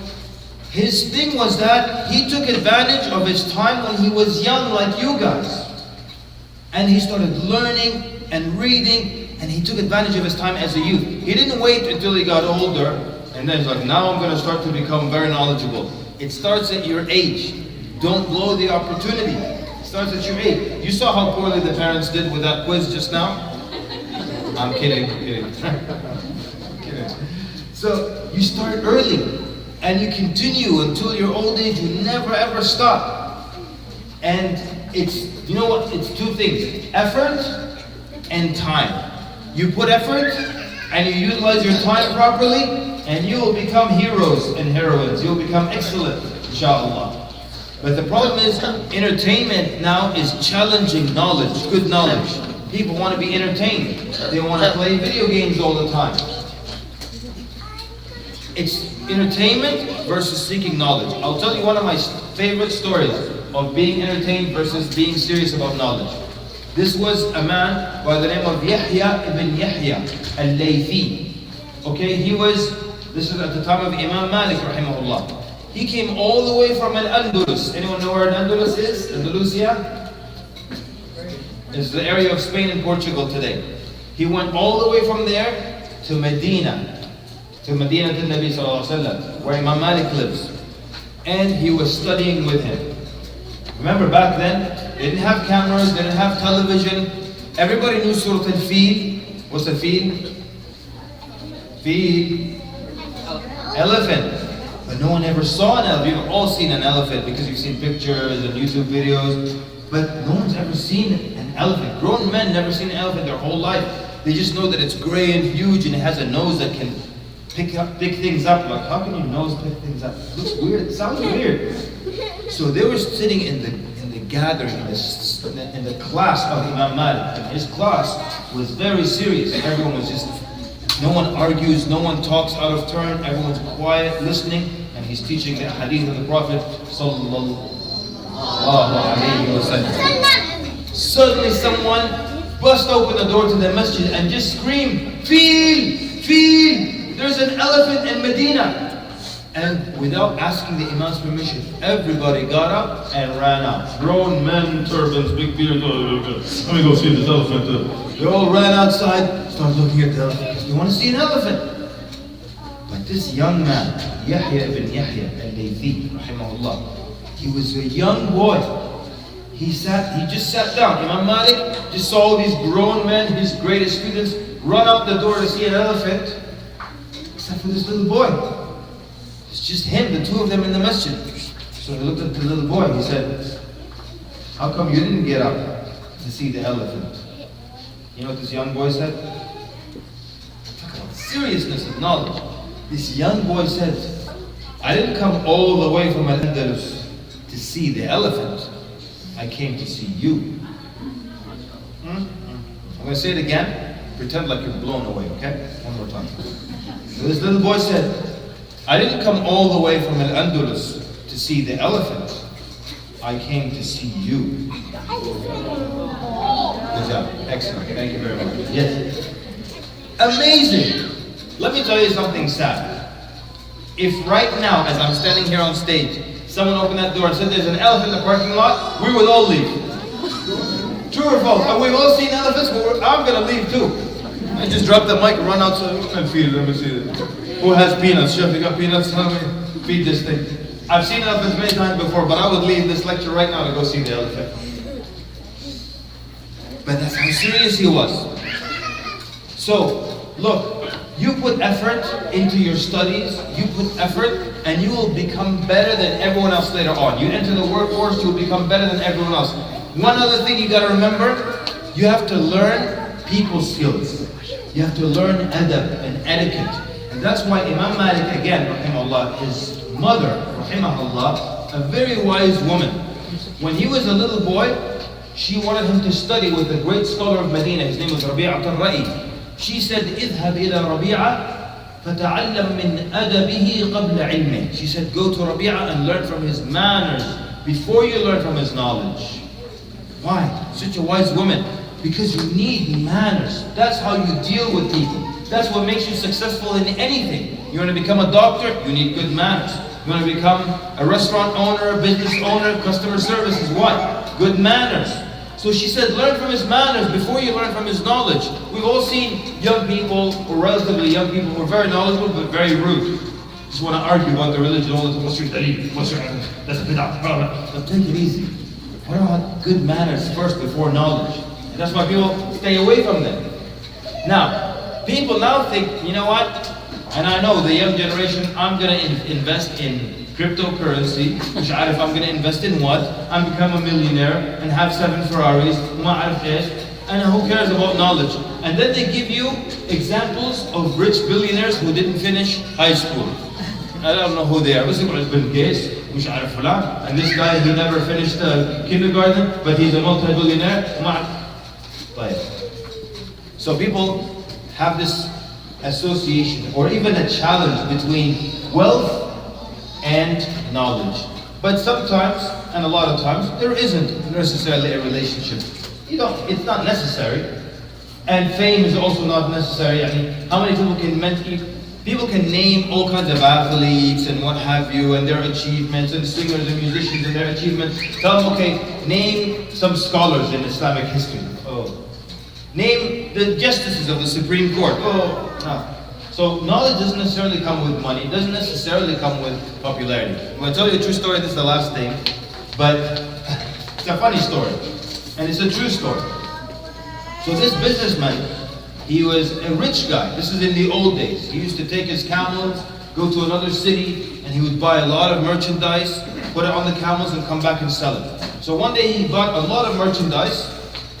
his thing was that he took advantage of his time when he was young like you guys. And he started learning and reading, And he took advantage of his time as a youth. He didn't wait until he got older and then he's like, now I'm going to start to become very knowledgeable. It starts at your age. Don't blow the opportunity. It starts at your age. You saw how poorly the parents did with that quiz just now? I'm kidding. So you start early and you continue until your old age. You never ever stop. And it's, you know what? It's two things. Effort and time. You put effort and you utilize your time properly and you will become heroes and heroines. You'll become excellent, inshallah. But the problem is entertainment now is challenging knowledge, good knowledge. People want to be entertained. They want to play video games all the time. It's entertainment versus seeking knowledge. I'll tell you one of my favorite stories of being entertained versus being serious about knowledge. This was a man by the name of Yahya ibn Yahya al-Laythi. Okay, this is at the time of Imam Malik rahimahullah. He came all the way from Al-Andalus. Anyone know where Al-Andalus is? Andalusia? It's the area of Spain and Portugal today. He went all the way from there to Medina. To Medina to Nabi sallallahu alaihi wasallam, where Imam Malik lives. And he was studying with him. Remember back then, they didn't have cameras, they didn't have television. Everybody knew Surah Al-Fil. What's a fil? Fil. Elephant. But no one ever saw an elephant. You've all seen an elephant because you've seen pictures and YouTube videos. But no one's ever seen an elephant. Grown men never seen an elephant their whole life. They just know that it's gray and huge and it has a nose that can pick things up. Like, how can your nose pick things up? It looks weird. It sounds weird. So they were sitting in the gathering, in the class of Imam Malik. And his class was very serious. Everyone was just, no one argues, no one talks out of turn. Everyone's quiet, listening. And he's teaching the hadith of the Prophet sallallahu alayhi wa sallam. Suddenly someone bust open the door to the masjid and just screamed, Feel! There's an elephant in Medina. And without asking the Imam's permission, everybody got up and ran out. Grown men, turbans, big beards. Let me go see this elephant. They all ran outside, started looking at the elephant. You want to see an elephant? But this young man, Yahya ibn Yahya al-Laythi, rahimahullah, he was a young boy. He just sat down. Imam Malik just saw all these grown men, his greatest students, run out the door to see an elephant, except for this little boy. It's just him, the two of them in the masjid. So he looked at the little boy. He said, how come you didn't get up to see the elephant? You know what this young boy said? Talk about seriousness of knowledge. This young boy said, I didn't come all the way from Al-Andalus to see the elephant. I came to see you. I'm going to say it again. Pretend like you're blown away, okay? One more time. So this little boy said, I didn't come all the way from Al-Andalus to see the elephant. I came to see you. Good job. Excellent. Thank you very much. Yes. Amazing. Let me tell you something sad. If right now, as I'm standing here on stage, someone opened that door and said there's an elephant in the parking lot, we would all leave. True or false? We've all seen elephants, but I'm going to leave too. I just drop the mic and run outside and feed it. Let me see it. Who has peanuts? Chef, you got peanuts? Let me feed this thing. I've seen elephants many times before, but I would leave this lecture right now to go see the elephant. But that's how serious he was. So, look, you put effort into your studies, you put effort, and you will become better than everyone else later on. You enter the workforce, you will become better than everyone else. One other thing you got to remember, you have to learn people skills. You have to learn adab and etiquette. And that's why Imam Malik, again, rahimahullah, his mother, rahimahullah, a very wise woman. When he was a little boy, she wanted him to study with a great scholar of Medina. His name was Rabi'at al-Ra'i. She said, اذهب إلى ربيعة فتعلم من أدبه قبل علمه. She said, go to Rabi'ah and learn from his manners before you learn from his knowledge. Why? Such a wise woman. Because you need manners. That's how you deal with people. That's what makes you successful in anything. You want to become a doctor? You need good manners. You want to become a restaurant owner, a business owner, customer service is what? Good manners. So she said, learn from his manners before you learn from his knowledge. We've all seen young people, or relatively young people, who are very knowledgeable but very rude. Just want to argue about the religion all the time. What's your dalil? What's your... That's a bid'ah. But take it easy. What about good manners first before knowledge? And that's why people stay away from them. Now, people now think, you know what? And I know the young generation, I'm going to invest in cryptocurrency. If I'm going to invest in what? I'm become a millionaire and have 7 Ferraris. And who cares about knowledge? And then they give you examples of rich billionaires who didn't finish high school. I don't know who they are. And this guy, he never finished kindergarten, but he's a multi-billionaire. So people have this association or even a challenge between wealth and knowledge. But sometimes, and a lot of times, there isn't necessarily a relationship. It's not necessary. And fame is also not necessary. I mean, how many people can name all kinds of athletes and what have you, and their achievements, and singers and musicians and their achievements. Tell them, okay, name some scholars in Islamic history. Oh. Name the justices of the Supreme Court. Oh, no. So knowledge doesn't necessarily come with money. It doesn't necessarily come with popularity. I'm going to tell you a true story. This is the last thing. But it's a funny story. And it's a true story. So this businessman, he was a rich guy. This is in the old days. He used to take his camels, go to another city, and he would buy a lot of merchandise, put it on the camels, and come back and sell it. So one day he bought a lot of merchandise,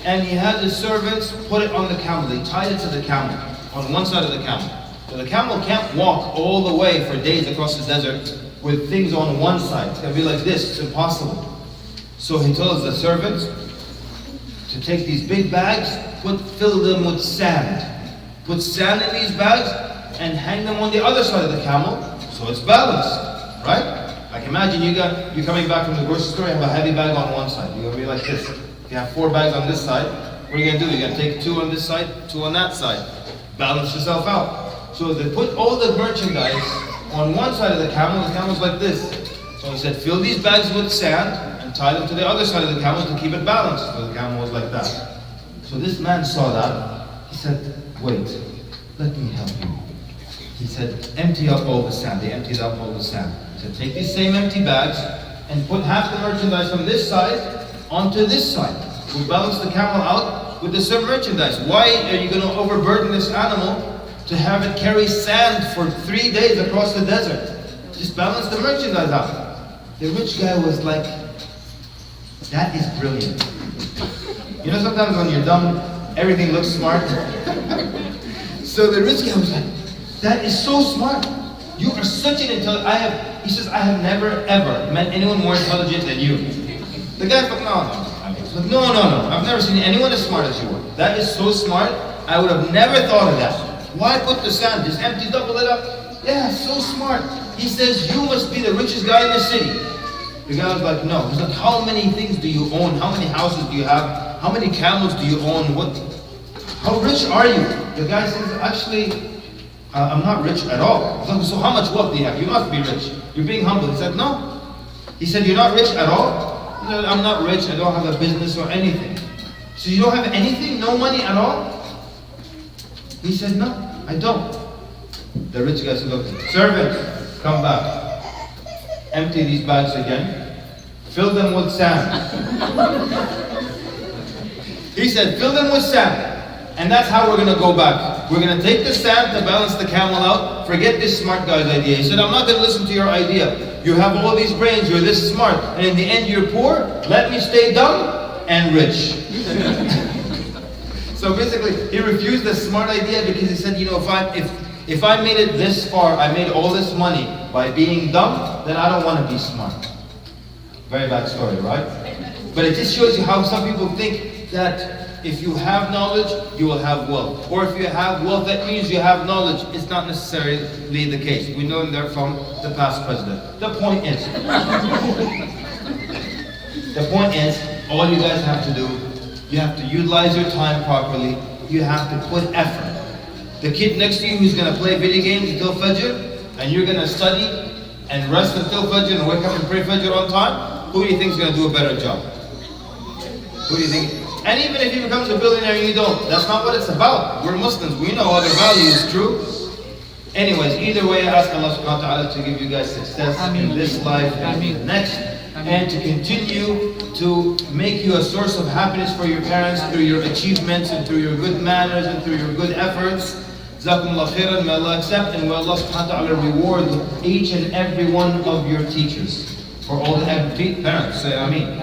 and he had his servants put it on the camel. They tied it to the camel, on one side of the camel. So the camel can't walk all the way for days across the desert with things on one side. It's going to be like this. It's impossible. So he tells the servants to take these big bags, fill them with sand. Put sand in these bags and hang them on the other side of the camel so it's balanced, right? Like imagine you're coming back from the grocery store, you have a heavy bag on one side. You're going to be like this. If you have 4 bags on this side, what are you going to do? You're going to take 2 on this side, 2 on that side. Balance yourself out. So they put all the merchandise on one side of the camel's like this. So he said, fill these bags with sand and tie them to the other side of the camel to keep it balanced. So the camel was like that. So this man saw that. He said, wait, let me help you. He said, empty up all the sand. They emptied up all the sand. He said, take these same empty bags and put half the merchandise from this side onto this side. We'll balance the camel out with the same merchandise. Why are you going to overburden this animal to have it carry sand for 3 days across the desert? Just balance the merchandise out. The rich guy was like, that is brilliant. You know, sometimes when you're dumb, everything looks smart. So the rich guy was like, that is so smart. You are such an intelligent. He says, I have never ever met anyone more intelligent than you. The guy's like, no. I've never seen anyone as smart as you are. That is so smart. I would have never thought of that. Why put the sand? Just empty, double it up. Yeah, so smart. He says, you must be the richest guy in the city. The guy was like, no. He's like, how many things do you own? How many houses do you have? How many camels do you own? How rich are you? The guy says, actually, I'm not rich at all. He's like, so how much wealth do you have? You must be rich. You're being humble. He said, no. He said, you're not rich at all? He said, I'm not rich. I don't have a business or anything. So you don't have anything? No money at all? He said, no, I don't. The rich guy said, okay, servant, come back. Empty these bags again. Fill them with sand. He said, fill them with sand. And that's how we're going to go back. We're going to take the sand to balance the camel out. Forget this smart guy's idea. He said, I'm not going to listen to your idea. You have all these brains. You're this smart. And in the end, you're poor. Let me stay dumb and rich. So basically, he refused the smart idea because he said, you know, if I made it this far, I made all this money by being dumb, then I don't want to be smart. Very bad story, right? But it just shows you how some people think that if you have knowledge, you will have wealth. Or if you have wealth, that means you have knowledge. It's not necessarily the case. We know that from the past president. The point is, all you guys have to do, you have to utilize your time properly. You have to put effort. The kid next to you who's going to play video games until Fajr, and you're going to study and rest until Fajr and wake up and pray Fajr on time, who do you think is going to do a better job? Who do you think? And even if he becomes a billionaire and you don't, that's not what it's about. We're Muslims, we know other values, true? Anyways, either way, I ask Allah subhanahu wa ta'ala to give you guys success in this life and in the next, and to continue to make you a source of happiness for your parents through your achievements and through your good manners and through your good efforts. Jazakumullah khairan, may Allah accept and may Allah subhanahu wa ta'ala reward each and every one of your teachers for all the parents, say Ameen.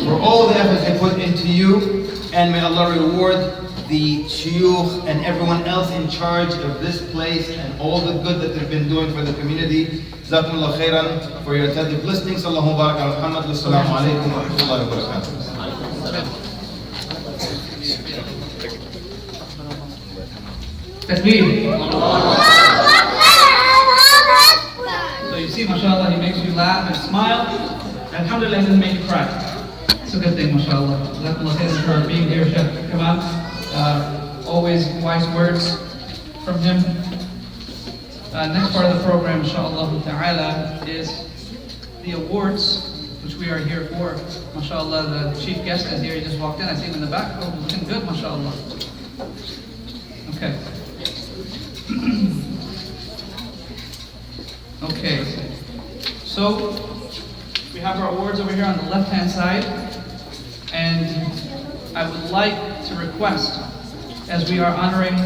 For all the efforts they put into you, and may Allah reward the shuyukh and everyone else in charge of this place and all the good that they've been doing for the community. Jazakumullah khairan for your attentive listening. Sallallahu barak ala Muhammad. Wassalamu alaikum wa rahmatullahi wa barakatuh. Takbir. So you see, mashallah, he makes you laugh and smile. Alhamdulillah, he doesn't make you cry. It's a good thing, mashallah. Jazakumullah khairan for being here, Sheikh Kamal. Always wise words from him. Next part of the program, inshallah ta'ala, is the awards, which we are here for. Mashallah, the chief guest is here. He just walked in. I see him in the back. Oh, looking good, mashallah. Okay. Okay. So, we have our awards over here on the left-hand side. And I would like to request, as we are honoring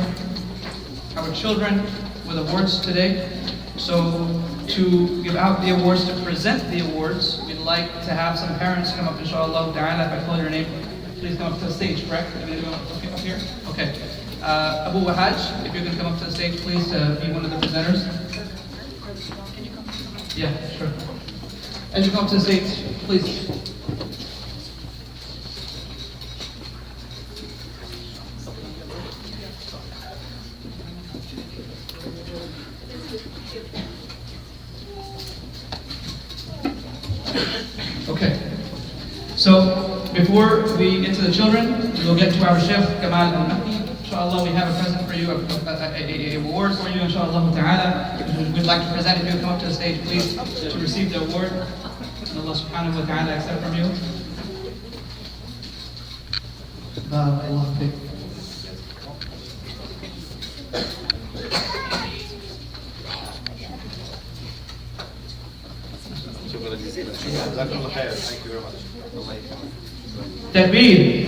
our children with awards today, so to give out the awards, to present the awards, we'd like to have some parents come up, inshallah ta'ala. If I call your name, please come up to the stage, correct? Everybody up here? Okay. Abu Wahaj, if you're going to come up to the stage, please, to be one of the presenters. Yeah, sure. As you come up to the stage, please. Okay, so before we get to the children, we'll get to our Sheikh Kamal al-Mahdi. Inshallah, we have a present for you, a award for you, inshallah ta'ala. We'd like to present. If you come up to the stage, please, to receive the award. And Allah subhanahu wa ta'ala accept from you. Barakallahu feek. Thank you very much. Takbir.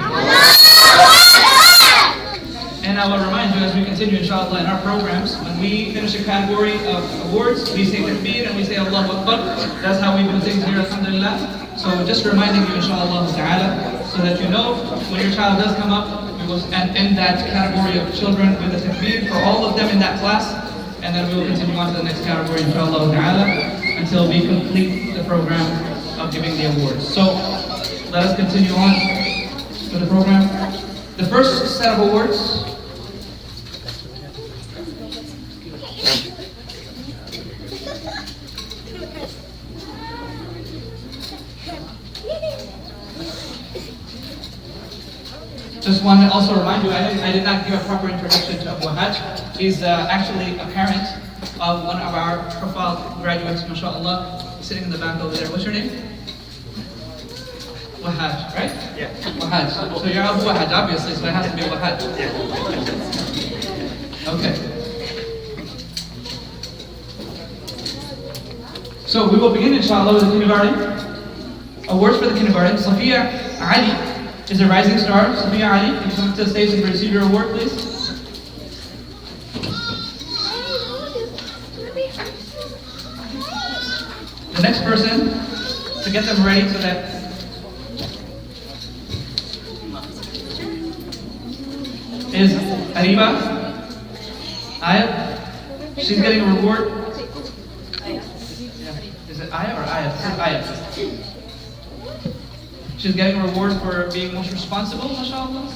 And I will remind you as we continue, inshallah, in our programs, when we finish a category of awards, we say takbir and we say Allahu Akbar. That's how we do things here, alhamdulillah. So just reminding you, inshallah ta'ala, so that you know when your child does come up, we will end that category of children with a takbir for all of them in that class, and then we will continue on to the next category, inshallah ta'ala, until we complete the program of giving the awards. So let us continue on with the program. The first set of awards just want to also remind you, I did not give a proper introduction to Abu Hajj. He's actually a parent of one of our profile graduates, mashallah, sitting in the back over there. What's your name? Wahaj, right? Yeah. Wahaj. So you're Abu Wahaj, obviously, so it has to be Wahaj. Okay. So we will begin, inshallah, with the kindergarten. Awards for the kindergarten. Safiya Ali is a rising star. Safiya Ali, can you come to the stage and receive your award, please? The next person, to get them ready so that is Ariba Ayat. She's getting a reward. Is it Ayat or Ayat? It says Ayat. She's getting a reward for being most responsible, mashallah.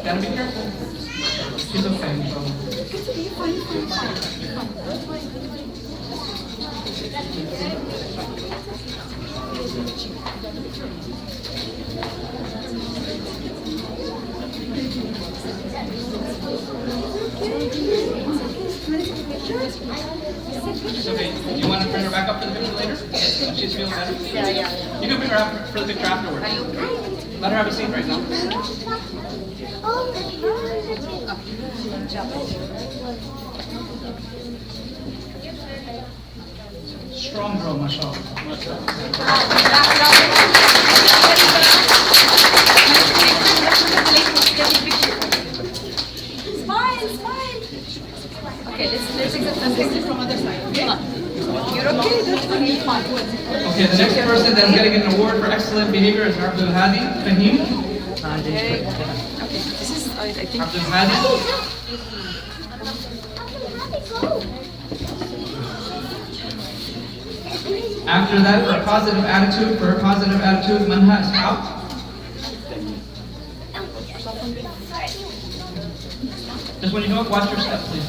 Gotta be careful. She's okay, inshallah. It's okay. Do you want to bring her back up for the picture later? When she's feeling better? Yeah. You can bring her up for the picture afterwards. Let her have a seat right now. Strong girl, mashallah. Smile. Okay, let's take the picture from other side. Okay? You're okay? That's fine. Okay, the next person that's getting an award for excellent behavior is Abdul Hadi Fahim. Okay. This is, I think. Abdul Hadi. After that, for positive attitude, Manha Ismail. Just when you go up, watch your step, please.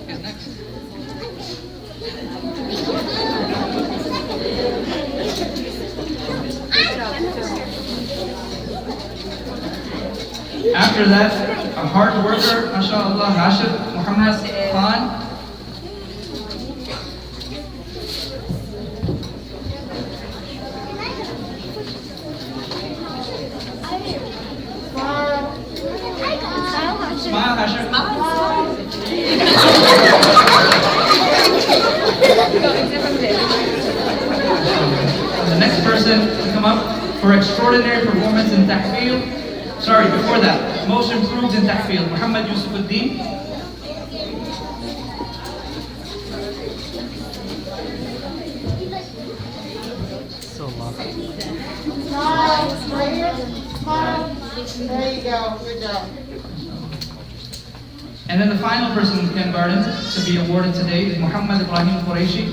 Who's next? After that, a hard worker, mashallah, Rashid Muhammad Khan. Smile, Rashid. The next person to come up for extraordinary performance in tahfeel. Sorry, before that, most improved in tahfeel, Muhammad Yusuf Uddin. So long. There you go. Good job. And then the final person in kindergarten to be awarded today is Muhammad Ibrahim Qureshi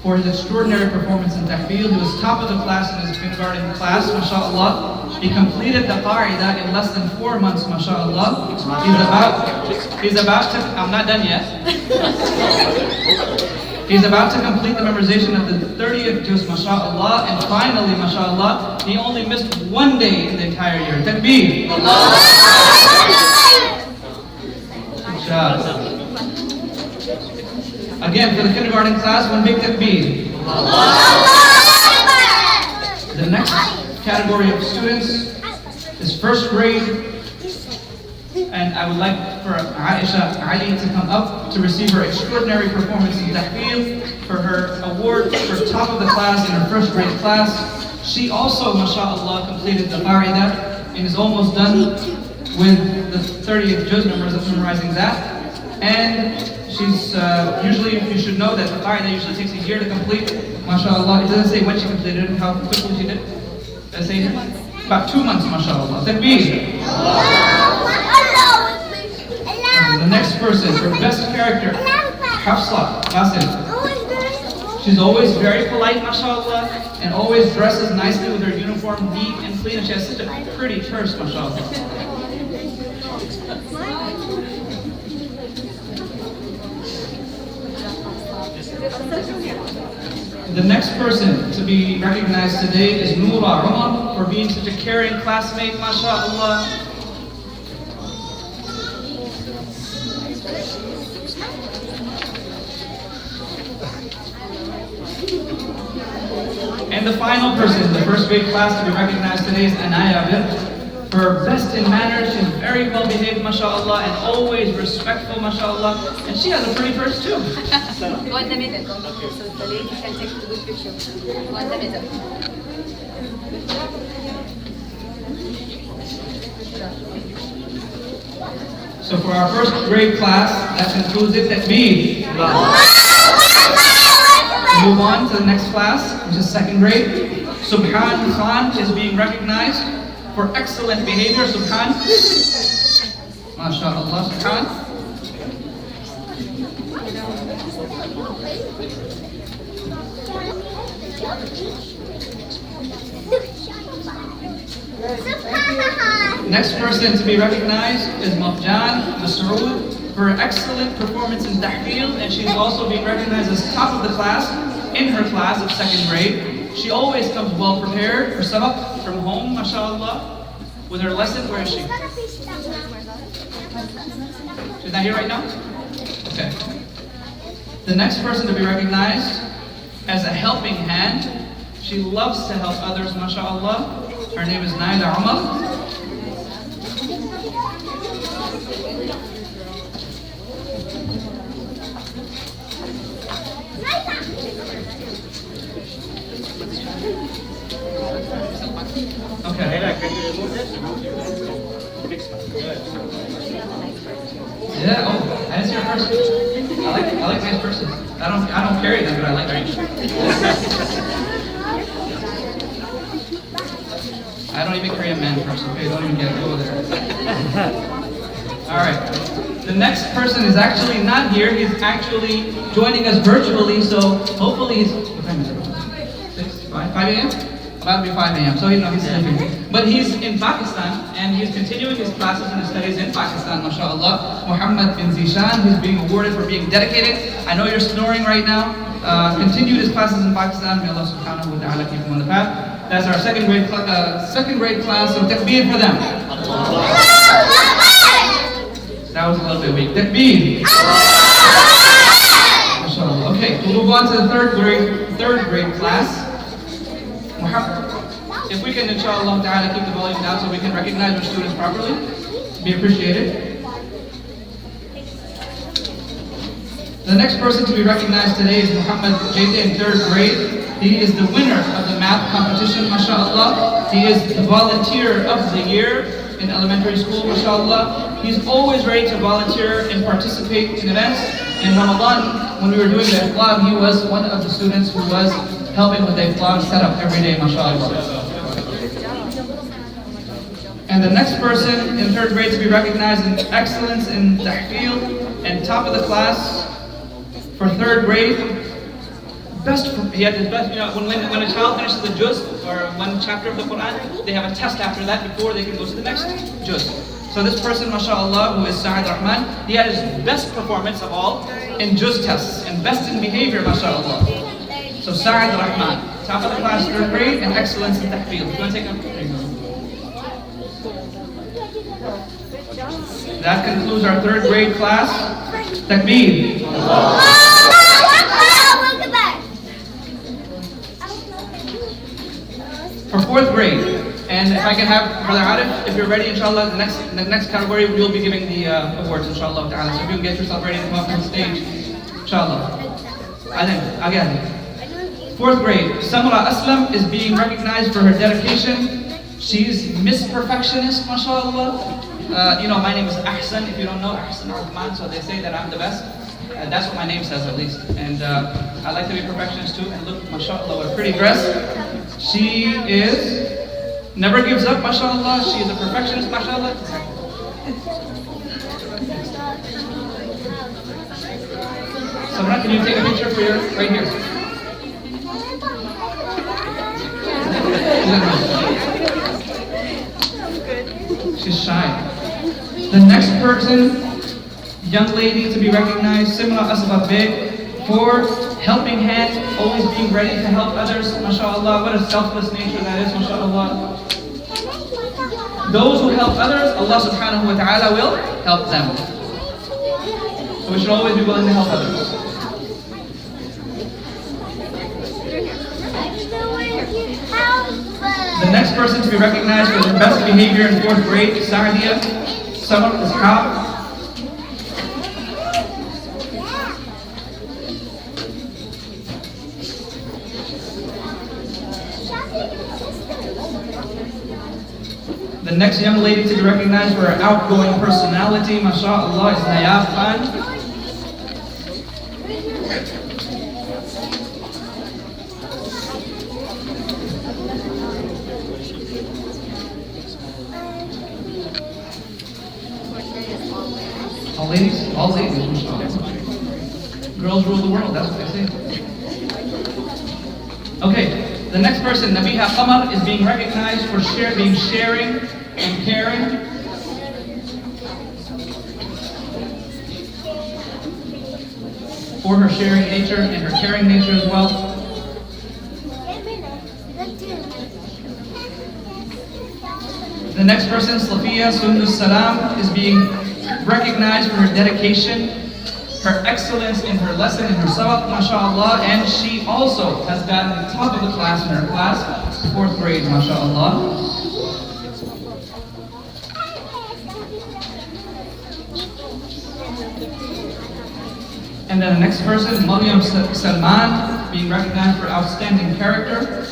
for his extraordinary performance in tahfeel. He was top of the class in his kindergarten class, mashallah. He completed the qa'idah in less than 4 months, mashallah. He's about to, I'm not done yet. He's about to complete the memorization of the 30th juz, mashallah. And finally, mashallah, he only missed 1 day in the entire year. Takbir. Again, for the kindergarten class, one big takbir. The next category of students is first grade. And I would like for Aisha Ali to come up to receive her extraordinary performance in tahfeel for her award for top of the class in her first grade class. She also, mashallah, completed the qa'idah and is almost done with the 30th juz, memorizing that. And she's usually, you should know that the qa'idah usually takes a year to complete. Mashallah, it doesn't say when she completed it, how quickly she did. Does it say about 2 months, mashallah. Takbir. The next person, for best character, Hafsa Qasim. She's always very polite, mashallah, and always dresses nicely with her uniform, neat and clean. And she has such a pretty purse, mashallah. The next person to be recognized today is Noura Umar for being such a caring classmate, mashallah. And the final person, the first grade class to be recognized today is Anaya Bint. For best in manners, she's very well behaved, mashallah, and always respectful, mashallah. And she has a pretty purse too. Go in the middle. So the lady can take a good picture. Go in the middle. So for our first grade class, that concludes it. Takbir. Move on to the next class, which is second grade. Subhan Khan is being recognized for excellent behavior. Subhan. MashaAllah, Subhan. Next person to be recognized is Mafjan Masrood for excellent performance in tahfeel, and she's also being recognized as top of the class in her class of second grade. She always comes well prepared for sabak from home, mashallah, with her lesson. Where is she? not here right now? Okay. The next person to be recognized as a helping hand. She loves to help others, mashallah. Her name is Naila Umar. Okay. Yeah, oh, I didn't see her purse. I like nice purses. I don't carry them, but I like them. I don't even carry a man purse, okay? Don't even go there. Alright. The next person is actually not here. He's actually joining us virtually, so hopefully he's... What time is it? 6, 5 a.m.? About to be 5 a.m., so he's sleeping. But he's in Pakistan, and he's continuing his classes and his studies in Pakistan, mashallah. Muhammad bin Zishan, who's being awarded for being dedicated. I know you're snoring right now. Continued his classes in Pakistan. May Allah subhanahu wa ta'ala keep him on the path. That's our second grade class, so takbir for them. That was a little bit weak. Takbir. Mashallah. Okay, we'll move on to the third grade class. If we can, inshallah ta'ala, keep the volume down so we can recognize our students properly, be appreciated. The next person to be recognized today is Muhammad Jayde in third grade. He is the winner of the math competition, mashallah. He is the volunteer of the year in elementary school, mashallah. He's always ready to volunteer and participate in events. In Ramadan, when we were doing the iftar, he was one of the students who was helping with the iftar setup every day, mashallah. And the next person in third grade to be recognized in excellence in tahfeel and top of the class for third grade. He had his best, when a child finishes the juz or one chapter of the Quran, they have a test after that before they can go to the next juz. So this person, mashallah, who is Sa'id Rahman, he had his best performance of all in juz tests and best in behavior, mashallah. So Sa'id Rahman, top of the class, third grade, and excellence in tahfeel. You want to take a That concludes our third grade class. Takbir. For fourth grade, and if I can have Brother Arif, if you're ready, inshallah, the next category we'll be giving the awards, inshallah ta'ala. So if you can get yourself ready to come up on stage, inshallah. Again. Fourth grade, Samra Aslam is being recognized for her dedication. She's Miss Perfectionist, mashallah. My name is Ahsan, if you don't know, Ahsan Rahman, so they say that I'm the best. That's what my name says at least. And I like to be a perfectionist too, and look, mashallah, what a pretty dress. She never gives up, mashallah. She is a perfectionist, mashallah. Samra, can you take a picture for your, right here? She's shy. The next person, young lady to be recognized, Simla Asbab Beg, for helping hand, always being ready to help others, mashallah. What a selfless nature that is, mashallah. Those who help others, Allah subhanahu wa ta'ala will help them. So we should always be willing to help others. The next person to be recognized for their best behavior in fourth grade, Sa'dia, Samar Ishaq. The next young lady to be recognized for her outgoing personality, mashallah, is Nayaf Khan. All ladies, mashallah. Girls rule the world, that's what they say. Okay, the next person, Nabiha Qamar, is being recognized for being sharing and caring. For her sharing nature and her caring nature as well. The next person, Slafia Sundus Salam, is being recognized for her dedication, her excellence in her lesson, in her sabak, mashallah, and she also has gotten top of the class in her class, 4th grade, mashallah. And then the next person, Maryam Salman, being recognized for outstanding character.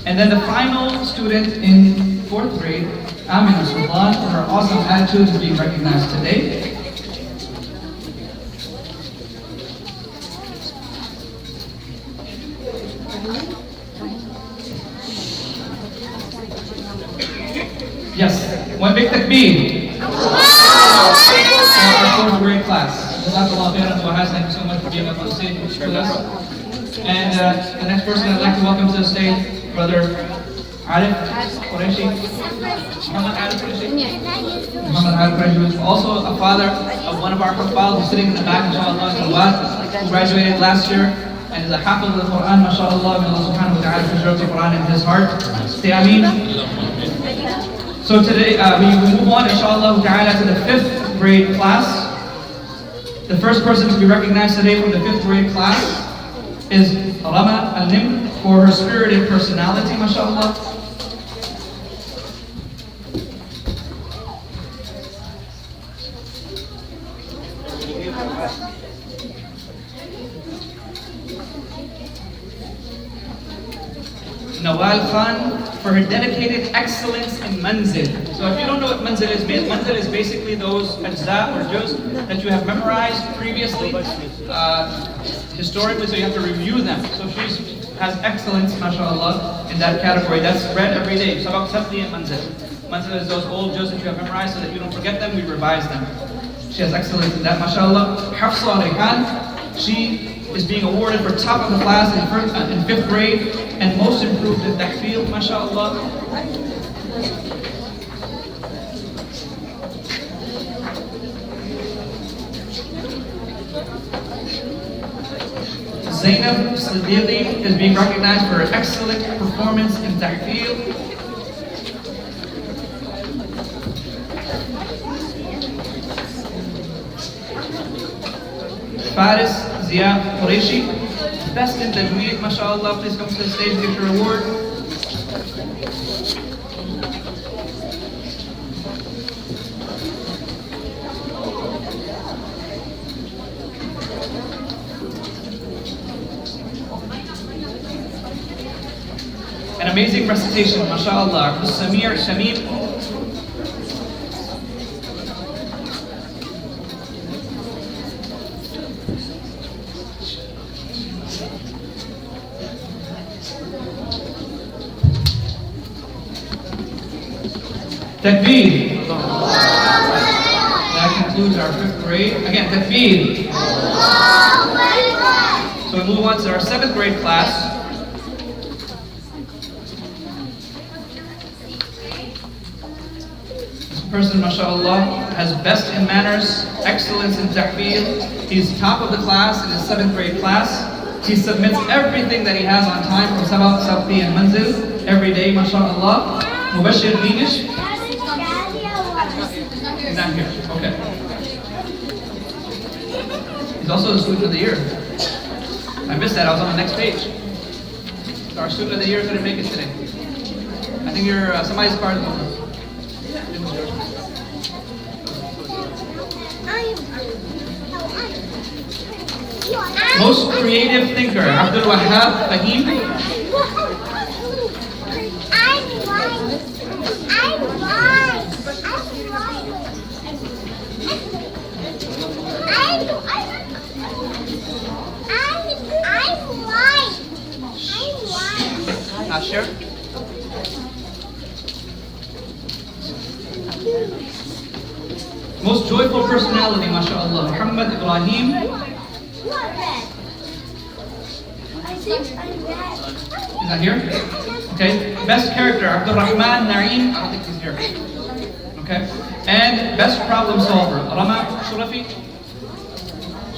And then the final student in 4th grade, Amina Sultan, for her awesome attitude, is being recognized today. Yes, one big takbir. Our 4th grade class. Jazakallah khairan wa Wahaz, thank you so much for being up on stage with us. And the next person I'd like to welcome to the stage, Brother Arif Qureshi. Muhammad Arif Qureshi. Muhammad Arif Qureshi was also a father of one of our Hafal who's sitting in the back, inshallah, who graduated last year and is a Hafiz of the Quran, mashallah. May Allah subhanahu wa ta'ala preserve the Quran in his heart. Say Ameen. So today we move on, inshallah ta'ala, to the 5th grade class. The first person to be recognized today from the 5th grade class is Rama Al-Nim, for her spirited personality, mashallah. Nawal Khan, for her dedicated excellence in manzil. So if you don't know what manzil is basically those ajza or juz that you have memorized previously, historically, so you have to review them. So she has excellence, mashallah, in that category. That's read every day. Sabak Sabli and manzil. Manzil is those old juz that you have memorized so that you don't forget them, we revise them. She has excellence in that, mashallah. Hafsa Rayhan, she is being awarded for top of the class in 5th grade and most improved in tahfeel, mashallah. Zainab Siddiqi is being recognized for her excellent performance in tahfeel. Faris Zia Qureshi, best in Tajweed, mashallah. Please come to the stage and get your award. An amazing recitation, mashallah. Samir Shamim. Takbir. That concludes our 5th grade. Again, takbir. So we move on to our 7th grade class. This person, mashallah, has best in manners, excellence in tahfeel. He's top of the class in his 7th grade class. He submits everything that he has on time from sabak, sabti, and manzil every day, mashallah. Mubashir Minish. He's not here. Okay. He's also the student of the year. I missed that. I was on the next page. So our student of the year couldn't make it today. I think you're somebody's card. Most creative thinker, Abdul Wahab Fahim. Not sure? Most joyful personality, mashallah, Muhammad Ibrahim. Is that here? Okay. Best character, Abdul Rahman Naeem. I don't think he's here. Okay. And best problem solver, Rama Shurafi.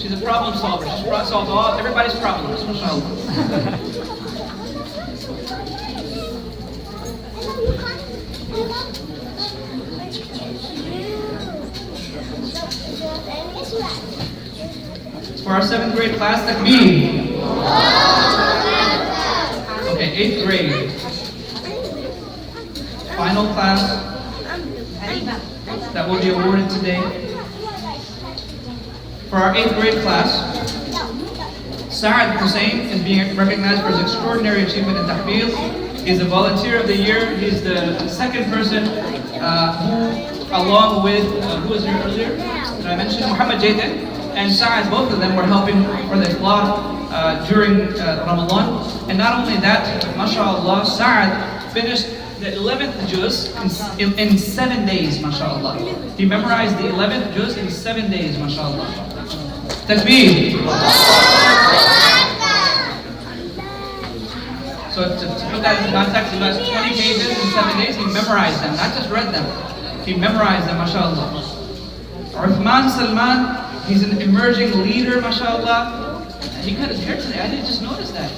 She's a problem solver. She's solved everybody's problems, mashallah. For our 7th grade class, takbir. Okay, 8th grade. Final class that will be awarded today. For our 8th grade class, Sa'ad Hussein is being recognized for his extraordinary achievement in tahfiz. He's a volunteer of the year. He's the second person who, along with, who was here earlier? Did I mention Muhammad Jayden? And Sa'ad, both of them were helping for the iftar during Ramadan. And not only that, but mashallah, Sa'ad finished the 11th juz in 7 days, mashallah. He memorized the 11th juz in 7 days, mashallah. Takbir. So to put that into context, he was 20 pages in 7 days. He memorized them, not just read them. He memorized them, mashallah. Uthman Salman, he's an emerging leader, mashallah. He cut his hair today, I didn't just notice that.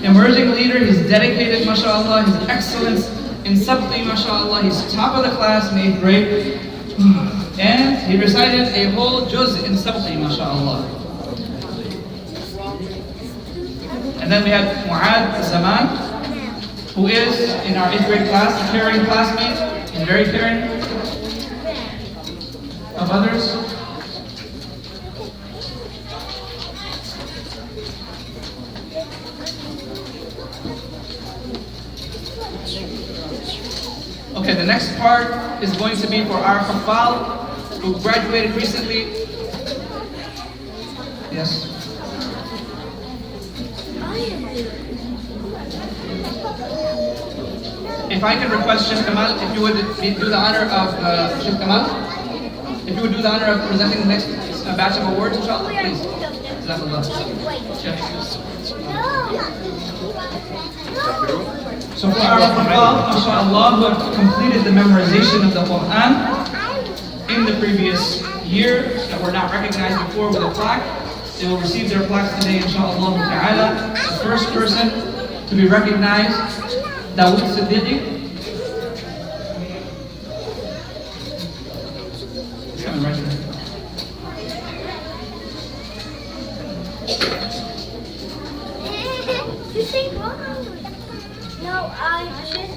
Emerging leader, he's dedicated, mashallah. His excellence in sabqi, mashallah. He's top of the class in 8th grade. And he recited a whole juz in sabqi, mashallah. And then we have Mu'ad Zaman, who is in our 8th grade class, a caring classmate, and very caring of others. Okay, the next part is going to be for our Hafal, who graduated recently. Yes. If I could request Sheikh Kamal, if you would do the honor of Sheikh Kamal, if you would do the honor of presenting the next batch of awards, inshallah, please. Jazakallah. So for our Hafal, mashallah, who have completed the memorization of the Quran in the previous year, that were not recognized before with a plaque, they will receive their plaques today, inshallah ta'ala. The first person to be recognized, Dawood Siddiqui. Coming right here. You say wrong. No, I just.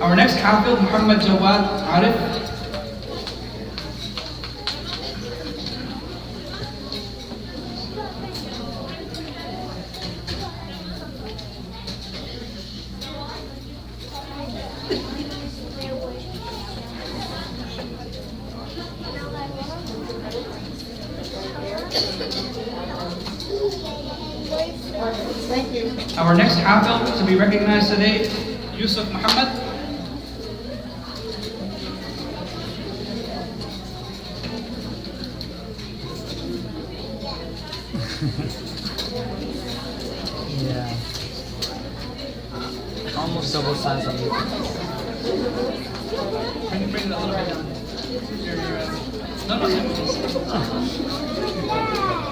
Our next Hafiz, Muhammad Jawad Arif. Our next Hafiz to be recognized today, Yusuf Muhammad. Yeah. Almost double size of it. Bring it a little bit down. No.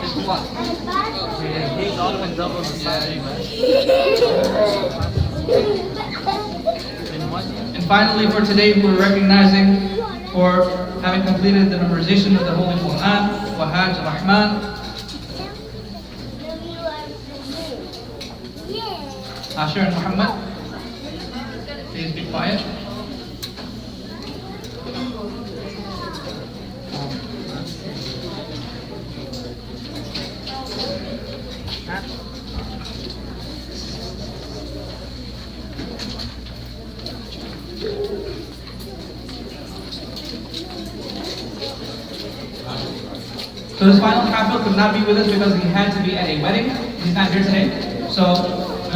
It's flat. Yeah, he's often double the size. And finally, for today, we're recognizing for having completed the memorization of the Holy Quran, Wahaj Rahman, Ashir and Muhammad. Please be quiet. So this final Hafiz could not be with us because he had to be at a wedding. He's not here today. So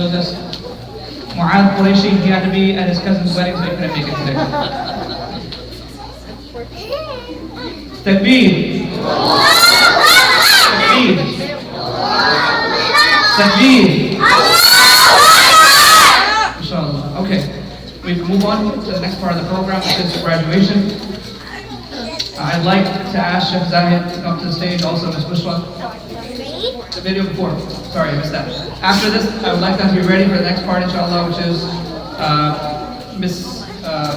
this Mu'ad Quraishi, he had to be at his cousin's wedding, so he couldn't make it today. Takbir. Takbir. Takbir. Inshallah. Okay. We can move on to the next part of the program, which is graduation. I'd like to ask Sheikh Zahid to come to the stage, also Ms. Bushra. The video before. Sorry, I missed that. After this, I would like them to be ready for the next part, inshallah, which is Ms.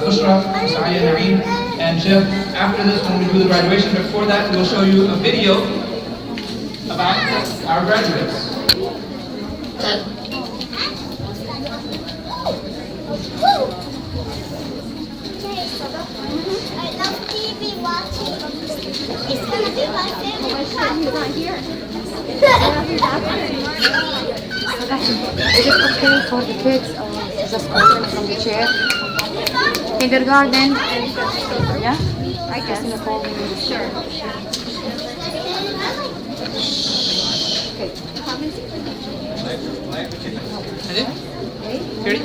Bushra, Ms. Aya Naeem, and Sheikh. After this, when we do the graduation, before that, we'll show you a video about our graduates. I love TV watching. It's gonna be my favorite part. Is it okay for the kids or just open from the chair? Kindergarten? Yeah? I guess. Sure. Okay. Ready?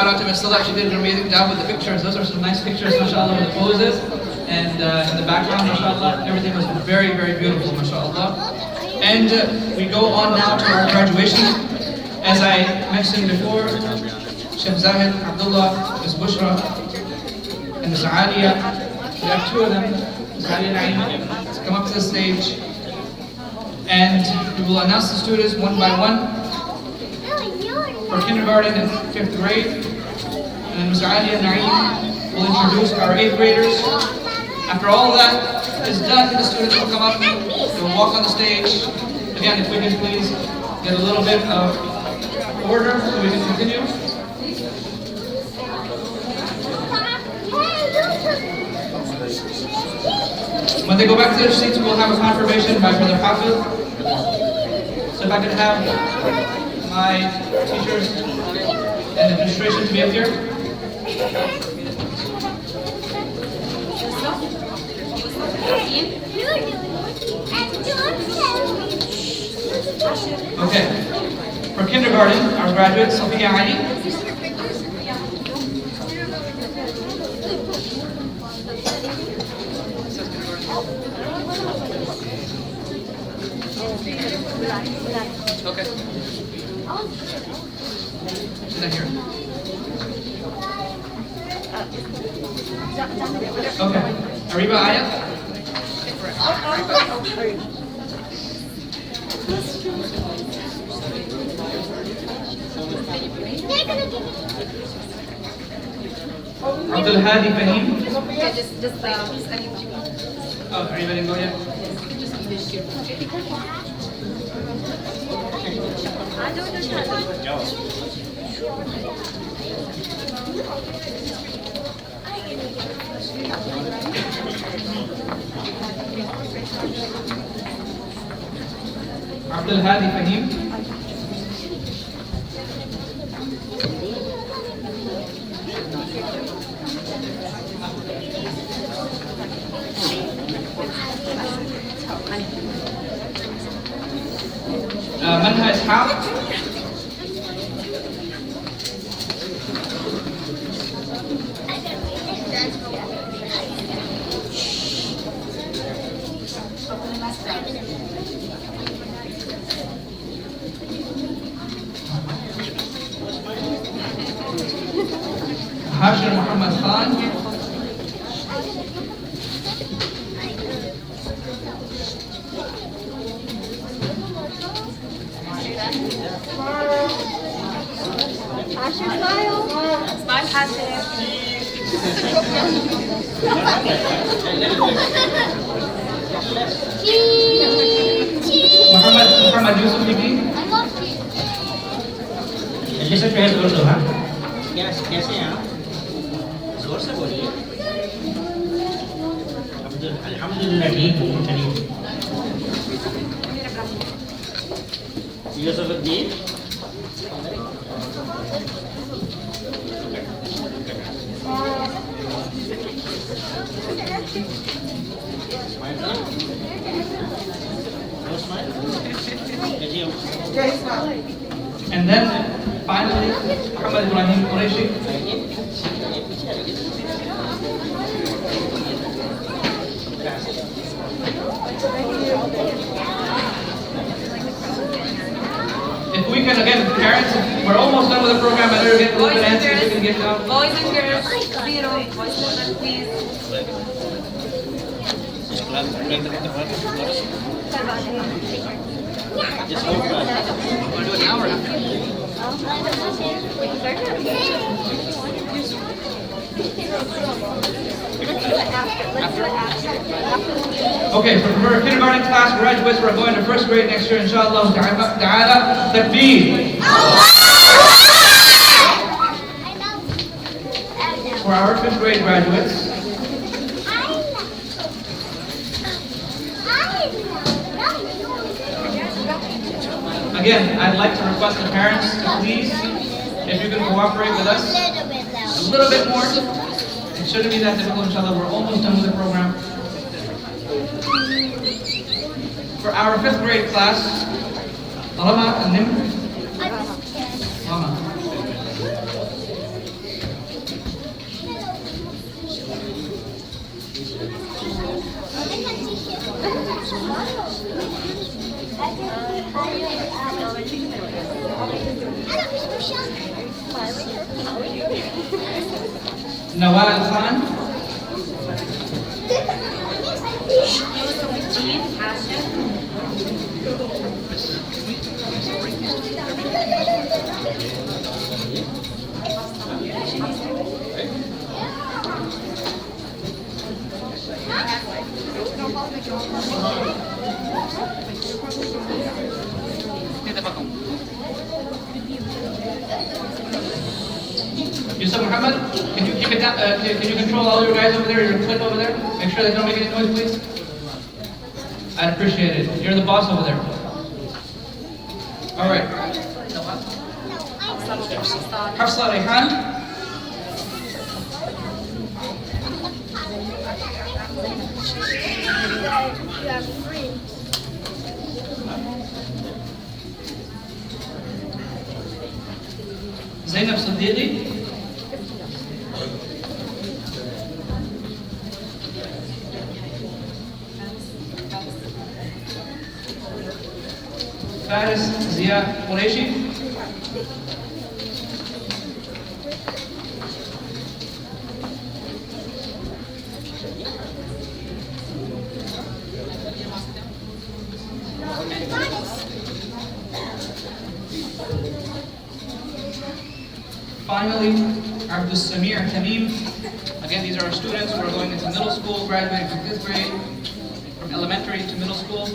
shout out to Ms. Salah. She did an amazing job with the pictures. Those are some nice pictures, mashallah, with the poses. And in the background, mashallah, everything was very, very beautiful, mashallah. And we go on now to our graduation. As I mentioned before, Sheikh Zahid, Abdullah, Ms. Bushra, and Ms. Alia. We have two of them, Ms. Alia and Naeem, to come up to the stage. And we will announce the students one by one. For kindergarten and 5th grade. And then Ms. Alia and Naeem will introduce our 8th graders. After all of that is done, the students will come up, they'll walk on the stage. Again, if we can please get a little bit of order so we can continue. When they go back to their seats, we'll have a confirmation by Brother Hafiz. So if I could have my teachers and administration to be up here. Okay. For kindergarten, our graduate, Sophia Ali. Okay. She's not here. Okay. Ariba Ayat. Abdul Hadi Fahim. Okay, just Oh, are you ready to go ahead? Abdul Hadi Fahim. Manha Ishaq. Hashir Muhammad Khan. Hashir, smile. Smile, Hashir. Muhammad Yusuf Fikri. Listen to his Urdu, हाँ? कैसे हैं आप? जोर से बोलिए। अल्हम्दुलिल्लाह ठीक हूँ, चलिए। Yusufuddin. And then finally, Muhammad Ibrahim Qureshi. If we can, again, parents, we're almost done with the program. I know you're getting a little bit antsy. If we can get down. Boys and girls, 0. Boys and girls, please. Just hold on. Want to do it now or after? Okay, for kindergarten class graduates, we're going to 1st grade next year, inshallah ta'ala. Takbir. For our 5th grade graduates, again, I'd like to request the parents to please, if you can cooperate with us a little bit more. It shouldn't be that difficult, inshallah. We're almost done with the program. For our 5th grade class, Rama and Nim. Rama. Nawal Khan. Yusuf Muhammad, can you keep it down? Can you control all your guys over there, your clip over there? Make sure they don't make any noise, please. I'd appreciate it. You're the boss over there. All right. Hafsa Rehan. Zainab Siddiqui. Faris Zia Qureshi. Finally, Abdul Samir Tamim. Again, these are our students who are going into middle school, graduating from 5th grade, from elementary to middle school.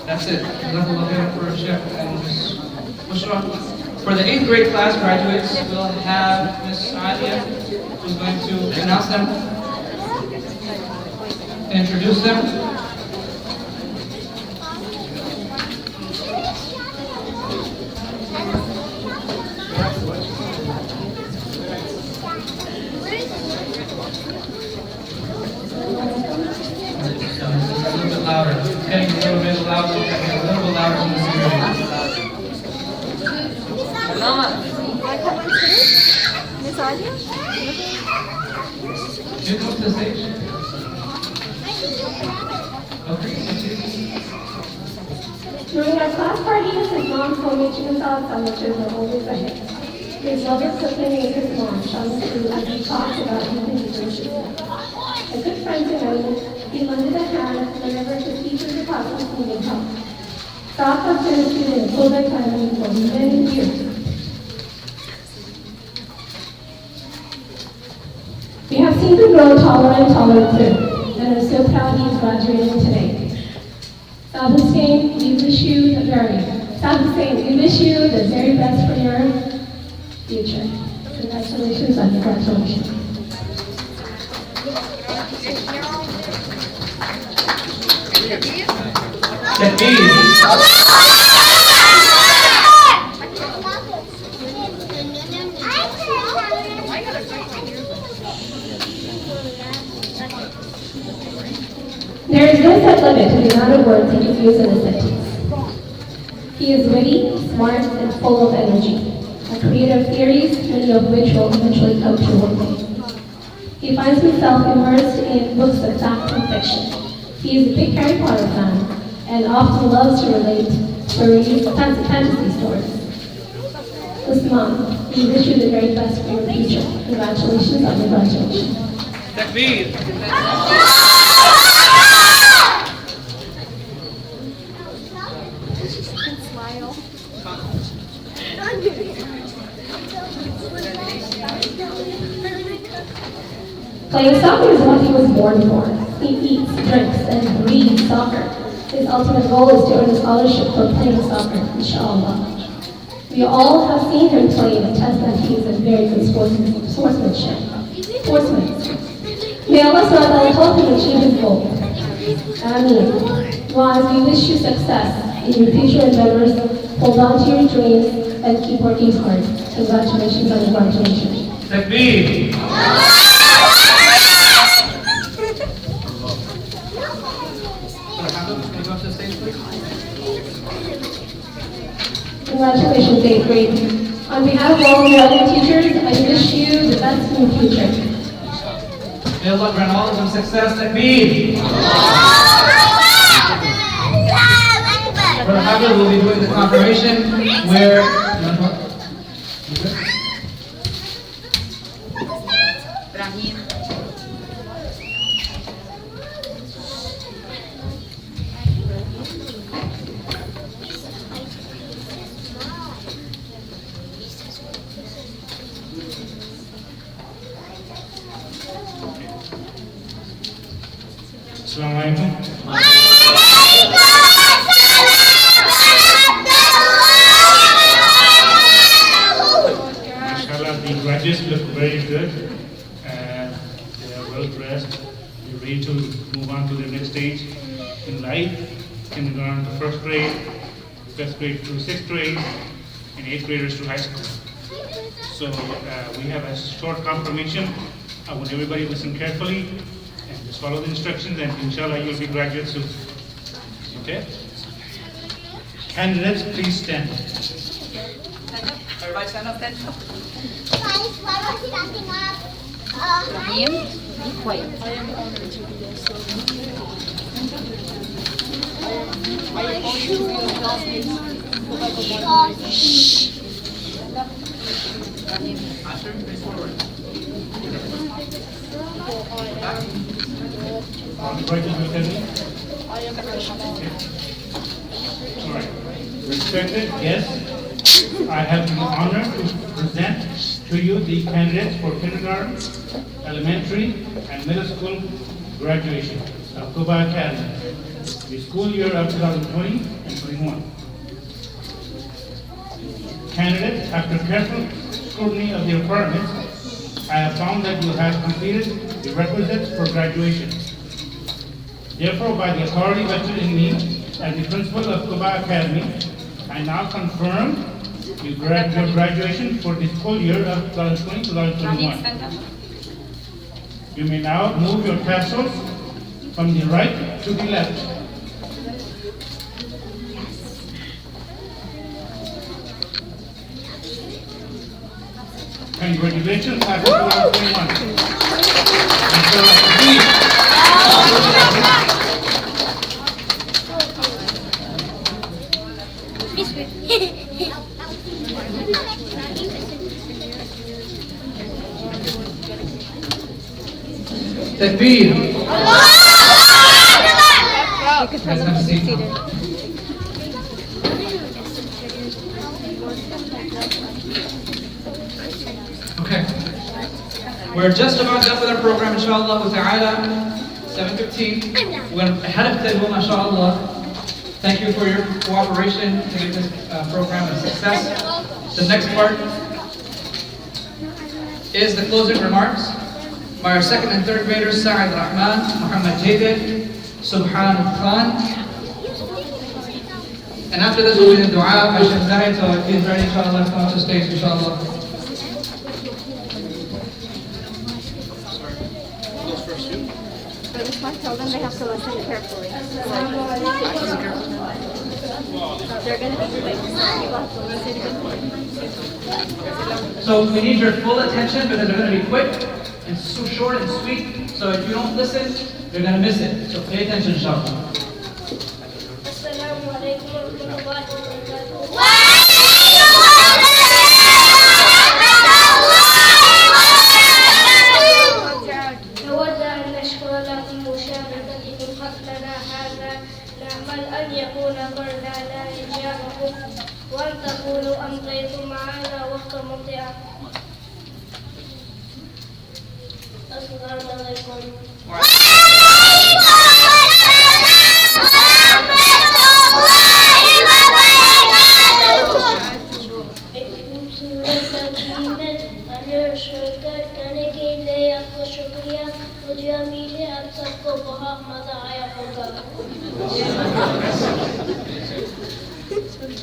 That's it. For Chef and Ms. Bushra. For the 8th grade class graduates, we'll have Ms. Alia, who's going to announce them, introduce them. A little bit louder. It's getting a little bit louder. A little bit louder in this area. Miss Alia? You come to the stage. During our class parties, his mom's homemade chicken salad sandwiches are always a hit. His love of cooking with his mom shines through as he talks about eating deliciousness. A good friend to him, he lended a hand whenever his teachers or classes needed help. Staff has been a student in Fulbright Academy for many years. We have seen him grow taller and taller too, and are so proud he is graduating today. Saad Hussein, we wish you the very best for your future. Congratulations on your graduation. There is no set limit to the amount of words he can use in a sentence. He is witty, smart, and full of energy. A creator of theories, many of which will eventually come true one day. He finds himself immersed in books of fact and fiction. He is a big Harry Potter fan and often loves to relate stories, fantasy stories. Usman, we wish you the very best for your future. Congratulations on your graduation. Playing soccer is what he was born for. He eats, drinks, and breathes soccer. His ultimate goal is to earn a scholarship for playing soccer, inshallah. We all have seen him play and attest that he is a very good sportsman. May Allah SWT help him achieve his goal. Ameen. Waz, we wish you success in your future endeavors. Hold on to your dreams and keep working hard. Congratulations on your graduation. Takbir. Can you go up to the stage, please? Congratulations, 8th grade. On behalf of all the other teachers, I wish you the best in the future. May Allah grant all of them success. Takbir. Brother Habib will be doing the confirmation where. Ibrahim. Assalamu alaikum. Mashallah, the graduates look very good. They are well dressed. They're ready to move on to the next stage in life. Kindergarten to first grade, fifth grade to sixth grade, and eighth graders to high school. So we have a short confirmation. I want everybody to listen carefully and just follow the instructions, and inshallah you'll be graduates soon. Okay? Candidates, please stand. Everybody stand up, stand up. Guys, why was he acting up? Ibrahim, be quiet. Alright. Respected guests, I have the honor to present to you the candidates for kindergarten, elementary, and middle school graduation of Quba Academy, the school year of 2020 and 21. Candidates, after careful scrutiny of the requirements, I have found that you have completed the requisites for graduation. Therefore, by the authority vested in me as the principal of Quba Academy, I now confirm your graduation for the school year of 2020-2021. You may now move your capsules from the right to the left. Congratulations, Happy 2021. Takbir. Okay. We're just about done with our program, inshallah ta'ala. 7:15. We're ahead of schedule, mashallah. Thank you for your cooperation to make this program a success. The next part is the closing remarks by our second and third graders, Sa'id Rahman, Muhammad Jadid, Subhan Khan. And after this will be the dua by Sheikh Zahid, so if he's ready, inshallah, come up to the stage, inshallah. For this one, tell them they have to listen carefully. They're going to be quick. So we need your full attention because they're going to be quick and so short and sweet. So if you don't listen, you're going to miss it. So pay attention, inshallah. Assalamu alaikum wa rahmatullahi wa barakatuh. نود أن نشكر لكم مشاركتكم حفلنا هذا. نأمل أن يكون برنامجنا إجابكم وأن تكونوا أمضيتم معنا وقتا ممتعا. السلام عليكم.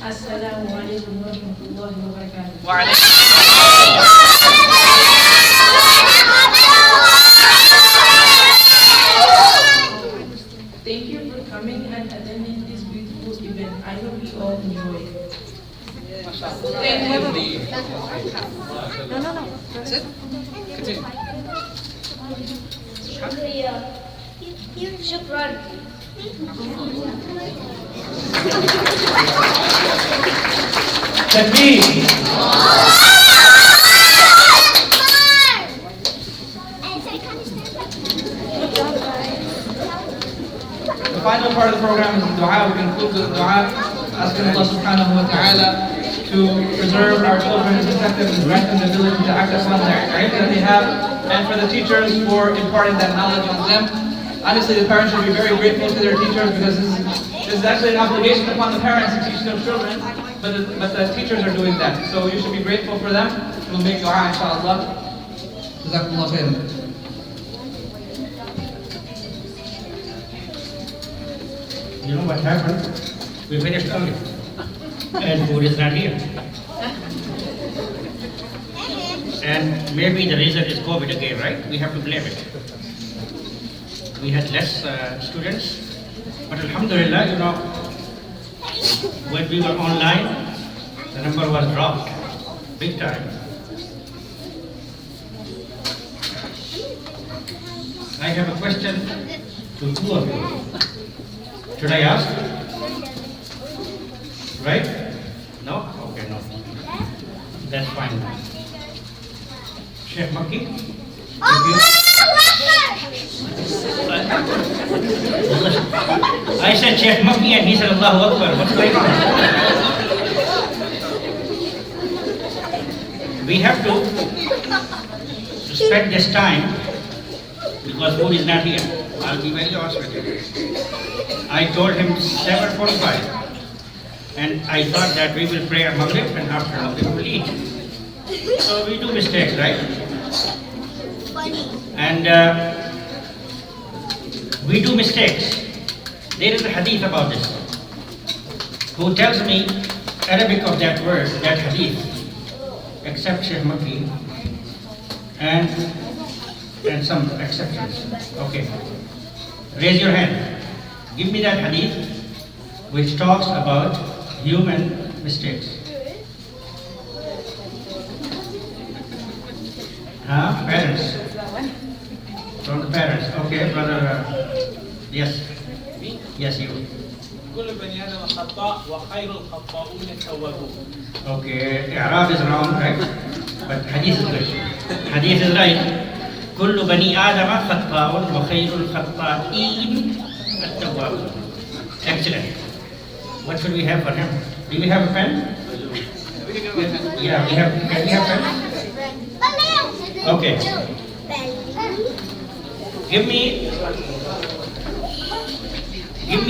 السلام عليكم ورحمة الله وبركاته. Thank you for coming and attending this beautiful event. I I hope you all enjoy. No. That's it. Continue. شكرا. Takbir. The final part of the program is the dua. We conclude with the dua, asking Allah subhanahu wa ta'ala to preserve our children and protect them and grant them the ability to act upon their ilm that they have, and for the teachers for imparting that knowledge on them. Obviously, the parents should be very grateful to their teachers because this is actually an obligation upon the parents to teach their children, but the teachers are doing that. So you should be grateful for them. We'll make dua, inshallah. Jazakumullah khairan. You know what happened? We finished early. And food is not here. And maybe the reason is COVID again, right? We have to blame it. We had less students, but alhamdulillah, you know, when we were online, the number was dropped big time. I have a question to two of you. Should I ask? Right? No? Okay, no. That's fine. Sheikh Makki? I said Sheikh Makki and he said Allahu Akbar. What's going on? We have to spend this time because food is not here. I'll be very honest with you. I told him 7:45 and I thought that we will pray a Maghrib and after Maghrib we will eat. So we do mistakes, right? And we do mistakes. There is a hadith about this. Who tells me Arabic of that word, that hadith, except Sheikh Makki and some exceptions. Okay. Raise your hand. Give me that hadith which talks about human mistakes. Parents. From the parents. Okay, brother. Yes. Yes, you. كل بني آدم خطاء وخير الخطاؤون التوابون. Okay, Arab is wrong, right? But hadith is good. Hadith is right. كل بني آدم خطاء وخير الخطائين التوابون. Excellent. What should we have for him? Do we have a pen? Yeah, we have. Can we have pen? Okay. Give me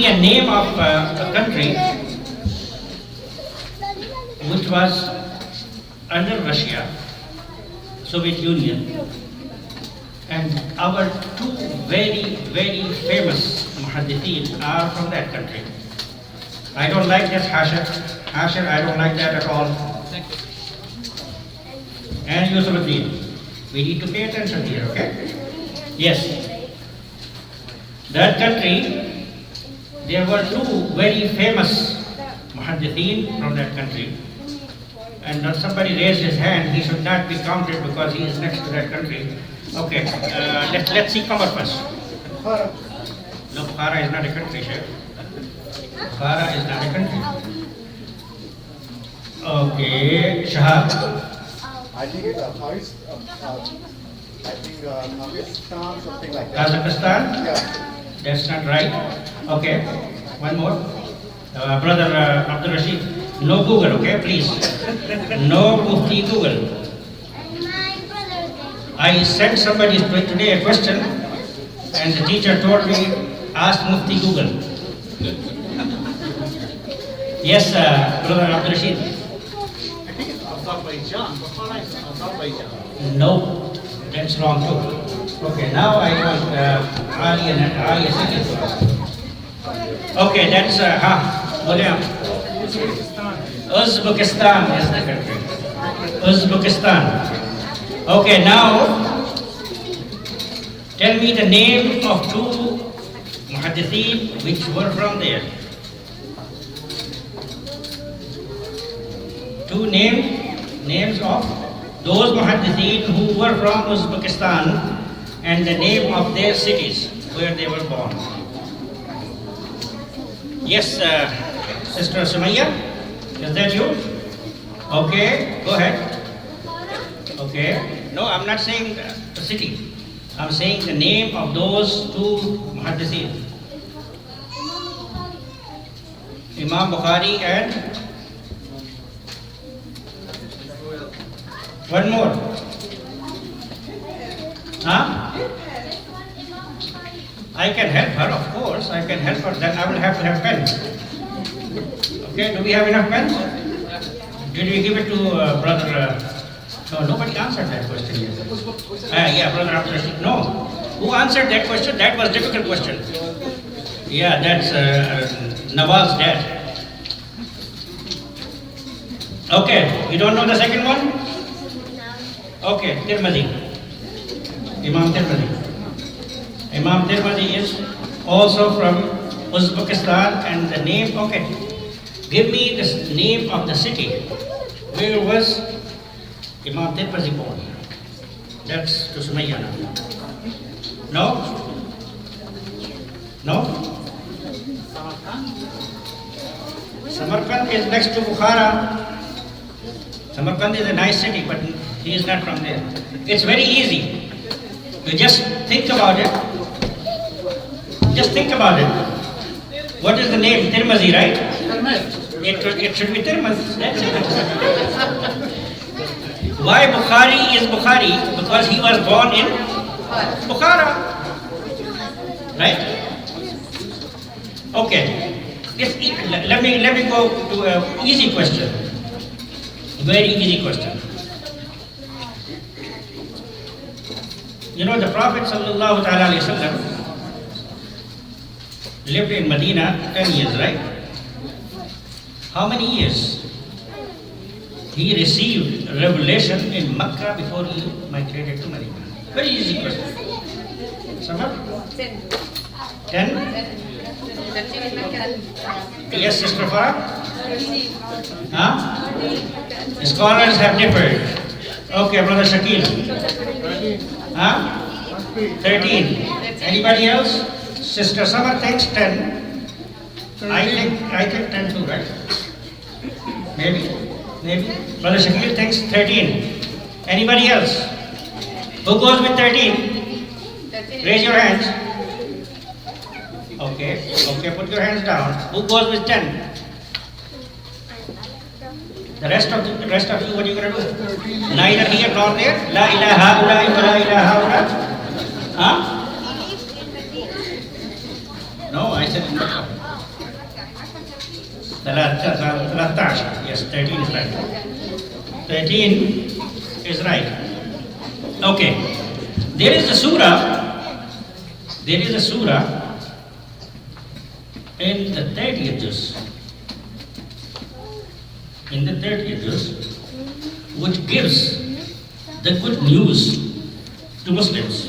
a name of a country which was under Russia, Soviet Union, and our two very, very famous muhaddithin are from that country. I don't like this Hashir. Hashir, I don't like that at all. And Yusufuddin. We need to pay attention here, okay? Yes. That country, there were two very famous muhaddithin from that country. And when somebody raised his hand, he should not be counted because he is next to that country. Okay, let's see Qamar first. No, Bukhara is not a country, Sheikh. Bukhara is not a country. Okay, Shahab. I think it's Kazakhstan, something like that. Kazakhstan? Yeah. That's not right. Okay, one more. Brother Abdul Rashid. No Google, okay, please. No Mufti Google. I sent somebody today a question and the teacher told me, ask Mufti Google. Yes, Brother Abdul Rashid. I think it's Azerbaijan. Bukhara is Azerbaijan. No, that's wrong too. Okay, now I want Ali and Ali second. Okay, that's William. Uzbekistan is the country. Uzbekistan. Okay, now tell me the name of two muhaddithin which were from there. Two names of those muhaddithin who were from Uzbekistan and the name of their cities where they were born. Yes, Sister Sumaya, is that you? Okay, go ahead. Okay. No, I'm not saying the city. I'm saying the name of those two muhaddithin. Imam Bukhari and one more. Huh? I can help her, of course. I can help her. Then I will have to have pens. Okay, do we have enough pens? Did we give it to brother? No, nobody answered that question yet. Yeah, brother Abdul Rashid. No. Who answered that question? That was a difficult question. Yeah, that's Nawal's dad. Okay, you don't know the second one? Okay, Tirmidhi. Imam Tirmidhi. Imam Tirmidhi is also from Uzbekistan and the name, okay. Give me the name of the city. Where was Imam Tirmidhi born? That's to Sumayya now. No? No? Samarkand is next to Bukhara. Samarkand is a nice city, but he is not from there. It's very easy. You just think about it. Just think about it. What is the name? Tirmidhi, right? It should be Tirmidhi. That's it. Why Bukhari is Bukhari? Because he was born in Bukhara. Right? Okay. Let me go to an easy question. Very easy question. You know, the Prophet sallallahu alaihi wasallam lived in Medina 10 years, right? How many years? He received revelation in Makkah before he migrated to Medina. Very easy question. Someone? 10? Yes, Sister Farah? Huh? Scholars have differed. Okay, Brother Shakil. Huh? 13. Anybody else? Sister Summer thinks 10. I think 10 too, right? Maybe. Brother Shakil thinks 13. Anybody else? Who goes with 13? Raise your hands. Okay, put your hands down. Who goes with 10? The rest of you, what are you going to do? Neither here nor there? La ilaha illa wa la ilaha illa. Huh? No, I said no. 13. Yes, 13 is right. 13 is right. Okay. There is a surah in the 30th juz. In the 30th juz, which gives the good news to Muslims.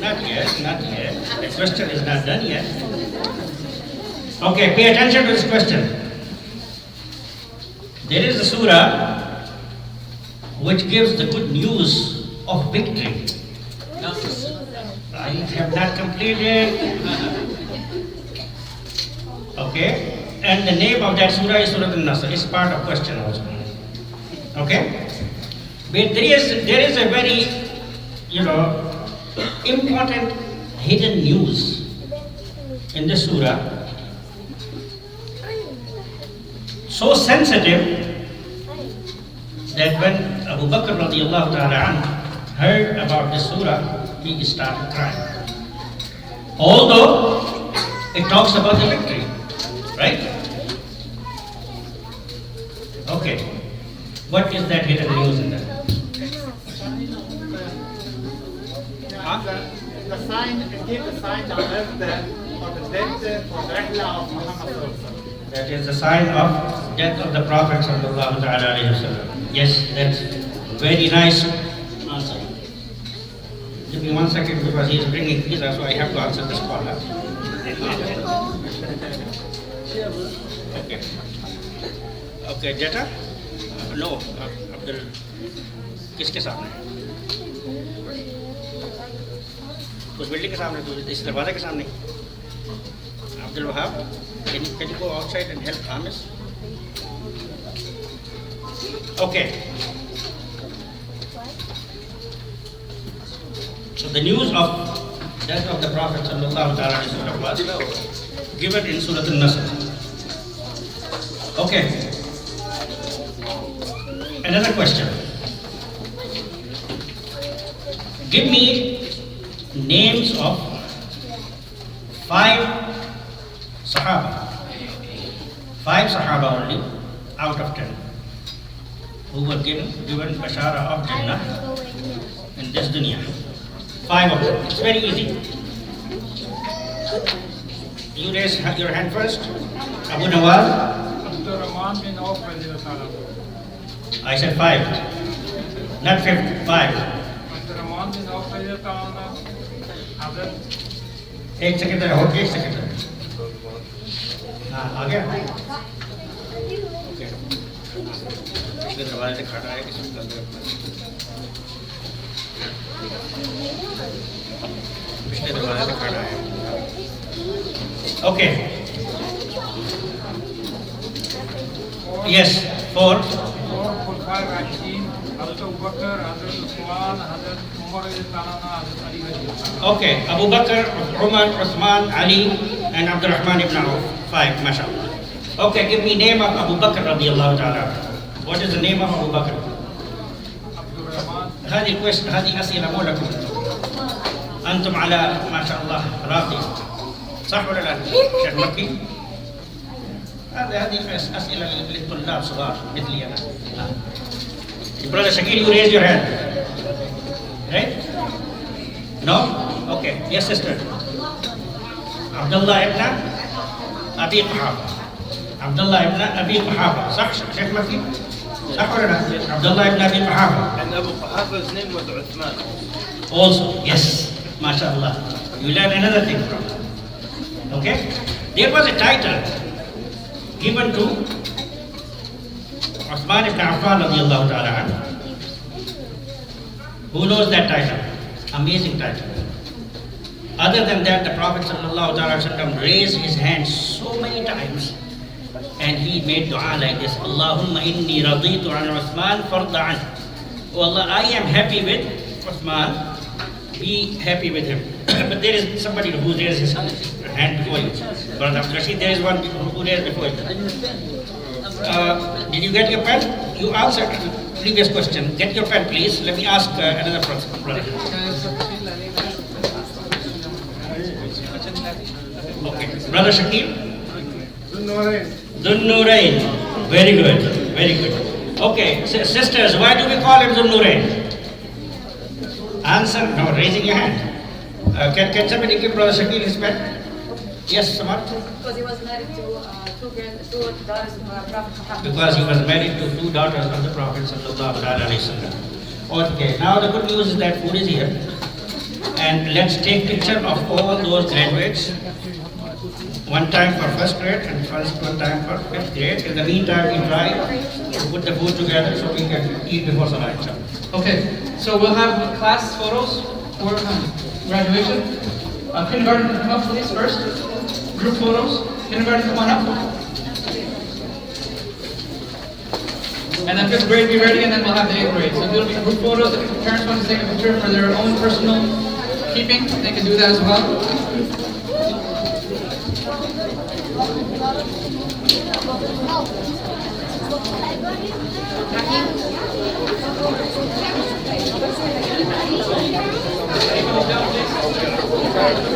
Not yet. The question is not done yet. Okay, pay attention to this question. There is a surah which gives the good news of victory. I have not completed. Okay, and the name of that surah is Surah An-Nasr. It's part of question also. Okay, but there is a very, important hidden news in the surah. So sensitive that when Abu Bakr radiallahu ta'ala anhu heard about the surah, he started crying. Although it talks about the victory, right? Okay. What is that hidden news in that? The sign, indeed the sign on earth for the death for the Rihla of Muhammad. That is the sign of death of the Prophet sallallahu alaihi wasallam. Yes, that's very nice answer. Give me 1 second because he is bringing pizza, so I have to answer this call. Okay. Okay, Jetta? No, Abdul. किसके सामने? उस building के सामने, तो इस दरवाजे के सामने? Abdul Wahab, can you go outside and help Hamis? Okay. So the news of death of the Prophet sallallahu alaihi wasallam was given in Surah An-Nasr. Okay. Another question. Give me names of 5 Sahaba. 5 Sahaba only out of 10 who were given Bashara of Jannah in this dunya. 5 of them. It's very easy. You raise your hand first. Abu Nawaz. Abdurrahman bin Auf radiallahu anhu. I said 5. Not 5. 5. Abdurrahman bin Auf radiallahu anhu. Hazrat. एक second है, और एक second है। हाँ, आ गया? Okay. पिछले दरवाजे से खड़ा है, किसी को पिछले दरवाजे से खड़ा है। Okay. Yes, 4. 4 Khulafai Rashidin, Hazrat Abu Bakr, Hazrat Uthman, Hazrat Umar radiallahu anhu, Hazrat Ali radiallahu anhu. Okay, Abu Bakr, Umar, Uthman, Ali, and Abdurrahman ibn Auf. 5, mashallah. Okay, give me name of Abu Bakr radiallahu ta'ala. What is the name of Abu Bakr? هذه أسئلة مو لكم. أنتم على ما شاء الله راقي. صح ولا لا؟ شيخ مكي؟ هذه أسئلة للطلاب صغار مثلي أنا. Brother Shakir, you raise your hand. Right? No? Okay. Yes, sister. Abdullah ibn Abi Quhafa. Abdullah ibn Abi Quhafa. صح شيخ مكي؟ صح ولا لا؟ Abdullah ibn Abi Quhafa. And Abu Quhafa's name was Uthman. Also, yes. MashaAllah. You learn another thing from it. Okay? There was a title given to Uthman ibn Affan radiallahu ta'ala anhu. Who knows that title? Amazing title. Other than that, the Prophet sallallahu ta'ala wasallam raised his hands so many times and he made dua like this. Allahumma inni raditu an Uthman farda an. Oh Allah, I am happy with Uthman. Be happy with him. But there is somebody who raised his hand before you. Brother Abdul Rashid, there is one who raised before you. Did you get your pen? You answered the previous question. Get your pen, please. Let me ask another person. Brother. Okay. Brother Shakir? Dhun Nurain. Very good. Very good. Okay. Sisters, why do we call him Dhun Nurain? Answer. No, raising your hand. Can somebody give Brother Shakir his pen? Yes, Samar? Because he was married to two daughters of Prophet Muhammad. Because he was married to 2 daughters of the Prophet sallallahu alaihi wasallam. Okay, now the good news is that food is here. And let's take picture of all those graduates. One time for first grade and one time for 5th grade. In the meantime, we try to put the food together so we can eat before Salah. Okay, so we'll have class photos for graduation. Kindergarten, come up please first. Group photos. Kindergarten, come on up. And then 5th grade, be ready, and then we'll have the 8th grade. So it'll be group photos. If parents want to take a picture for their own personal keeping, they can do that as well.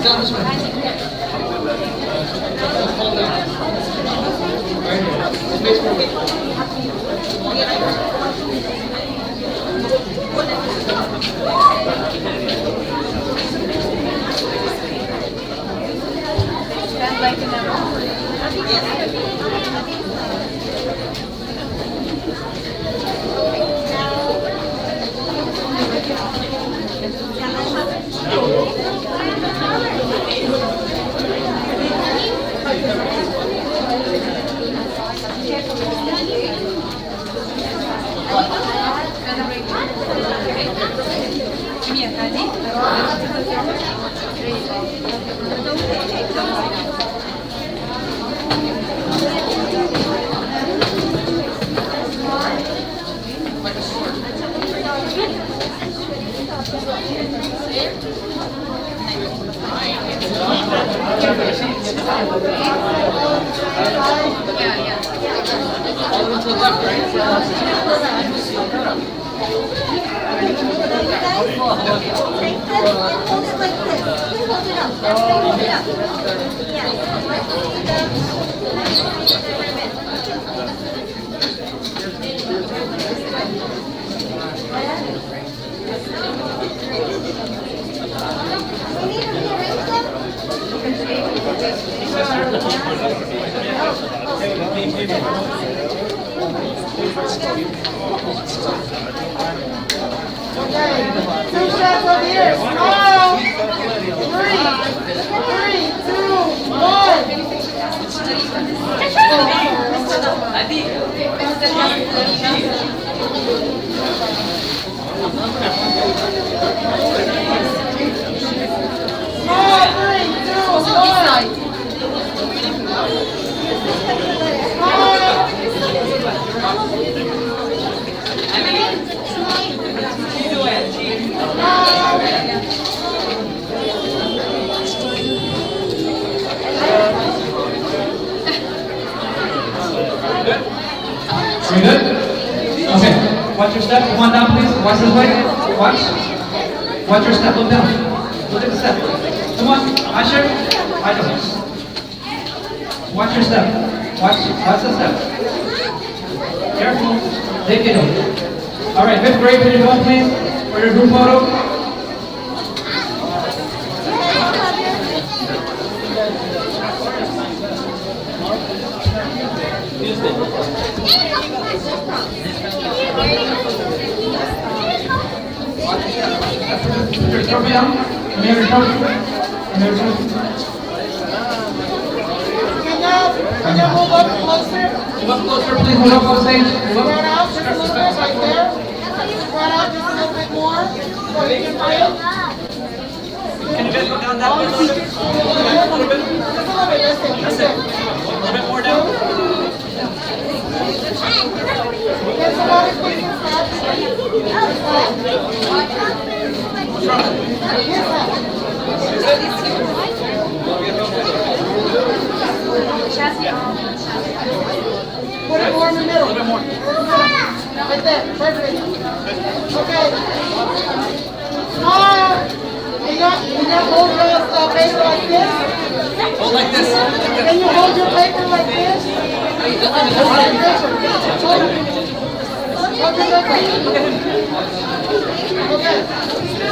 Down this way. Hold down. Right here. Space for me. Stand like in that room. All the way to the left, Okay, two shots over here. Smile. Three, two, one. Smile. Three, two, one. We good? Okay. Watch your step. Come on down, please. Watch this way. Watch. Watch your step. Look down. Look at the step. Come on. Usher. Idle. Watch your step. Watch the step. Careful. Take it over. All right. 5th grade, put your phone, please. For your group photo. Your trophy down. Come here, your trophy. Come here, your trophy. Can you move up closer? Move up closer, please. Move up on stage. Move up. Spread out just a little bit right there. Spread out just a little bit more. So you can feel. Can you guys go down that way a little bit? A little bit? Just a little bit. That's it. A little bit more down. Can somebody put your hat? What's wrong? Put it more in the middle. A little bit more. Right there. Perfect. Okay. Smile. You got hold your paper like this. Hold like this. Can you hold your paper like this? Hold your paper. Okay.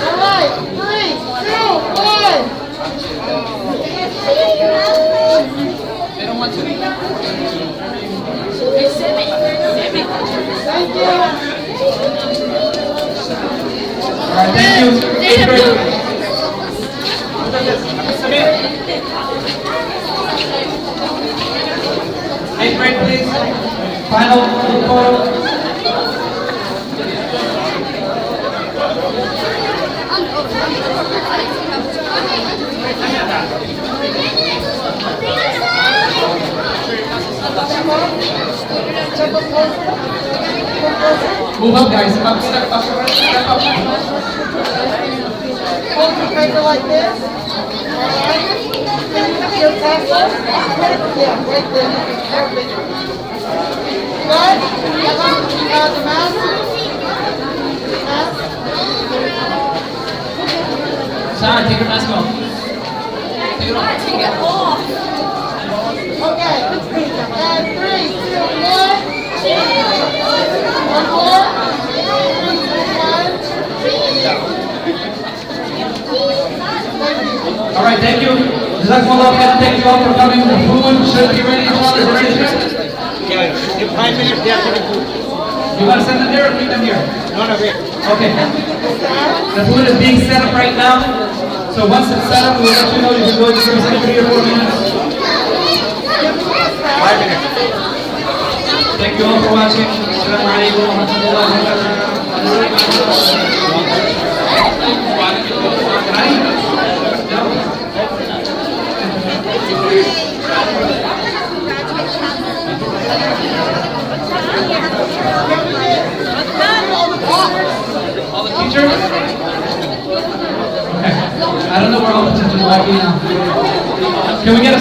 All right. 3, 2, 1. They don't want to. Thank you. All right, thank you. 8th grade. Samir. 8th grade, please. Final group photo. Move up, guys. Up, step up, step up. Hold your paper like this. Alright. Your pencil. Yeah, right there. Perfect. Good. The mask. Mask. Sarah, take your mask off. Take it off. Take it off. Okay. And 3, 2, 1. One more. 1. All right, thank you. Jazakumullah khair. Thank you all for coming. The food should be ready. Inshallah, is it ready to share? In 5 minutes, they are coming food. You want to send them there or keep them here? No, wait. Okay. The food is being set up right now. So once it's set up, we'll let you know. You can go to the 3 or 4 minutes. for watching. Assalamu alaikum wa rahmatullahi wa All the teachers? Okay. I don't know where all the teachers might be now. Can we get a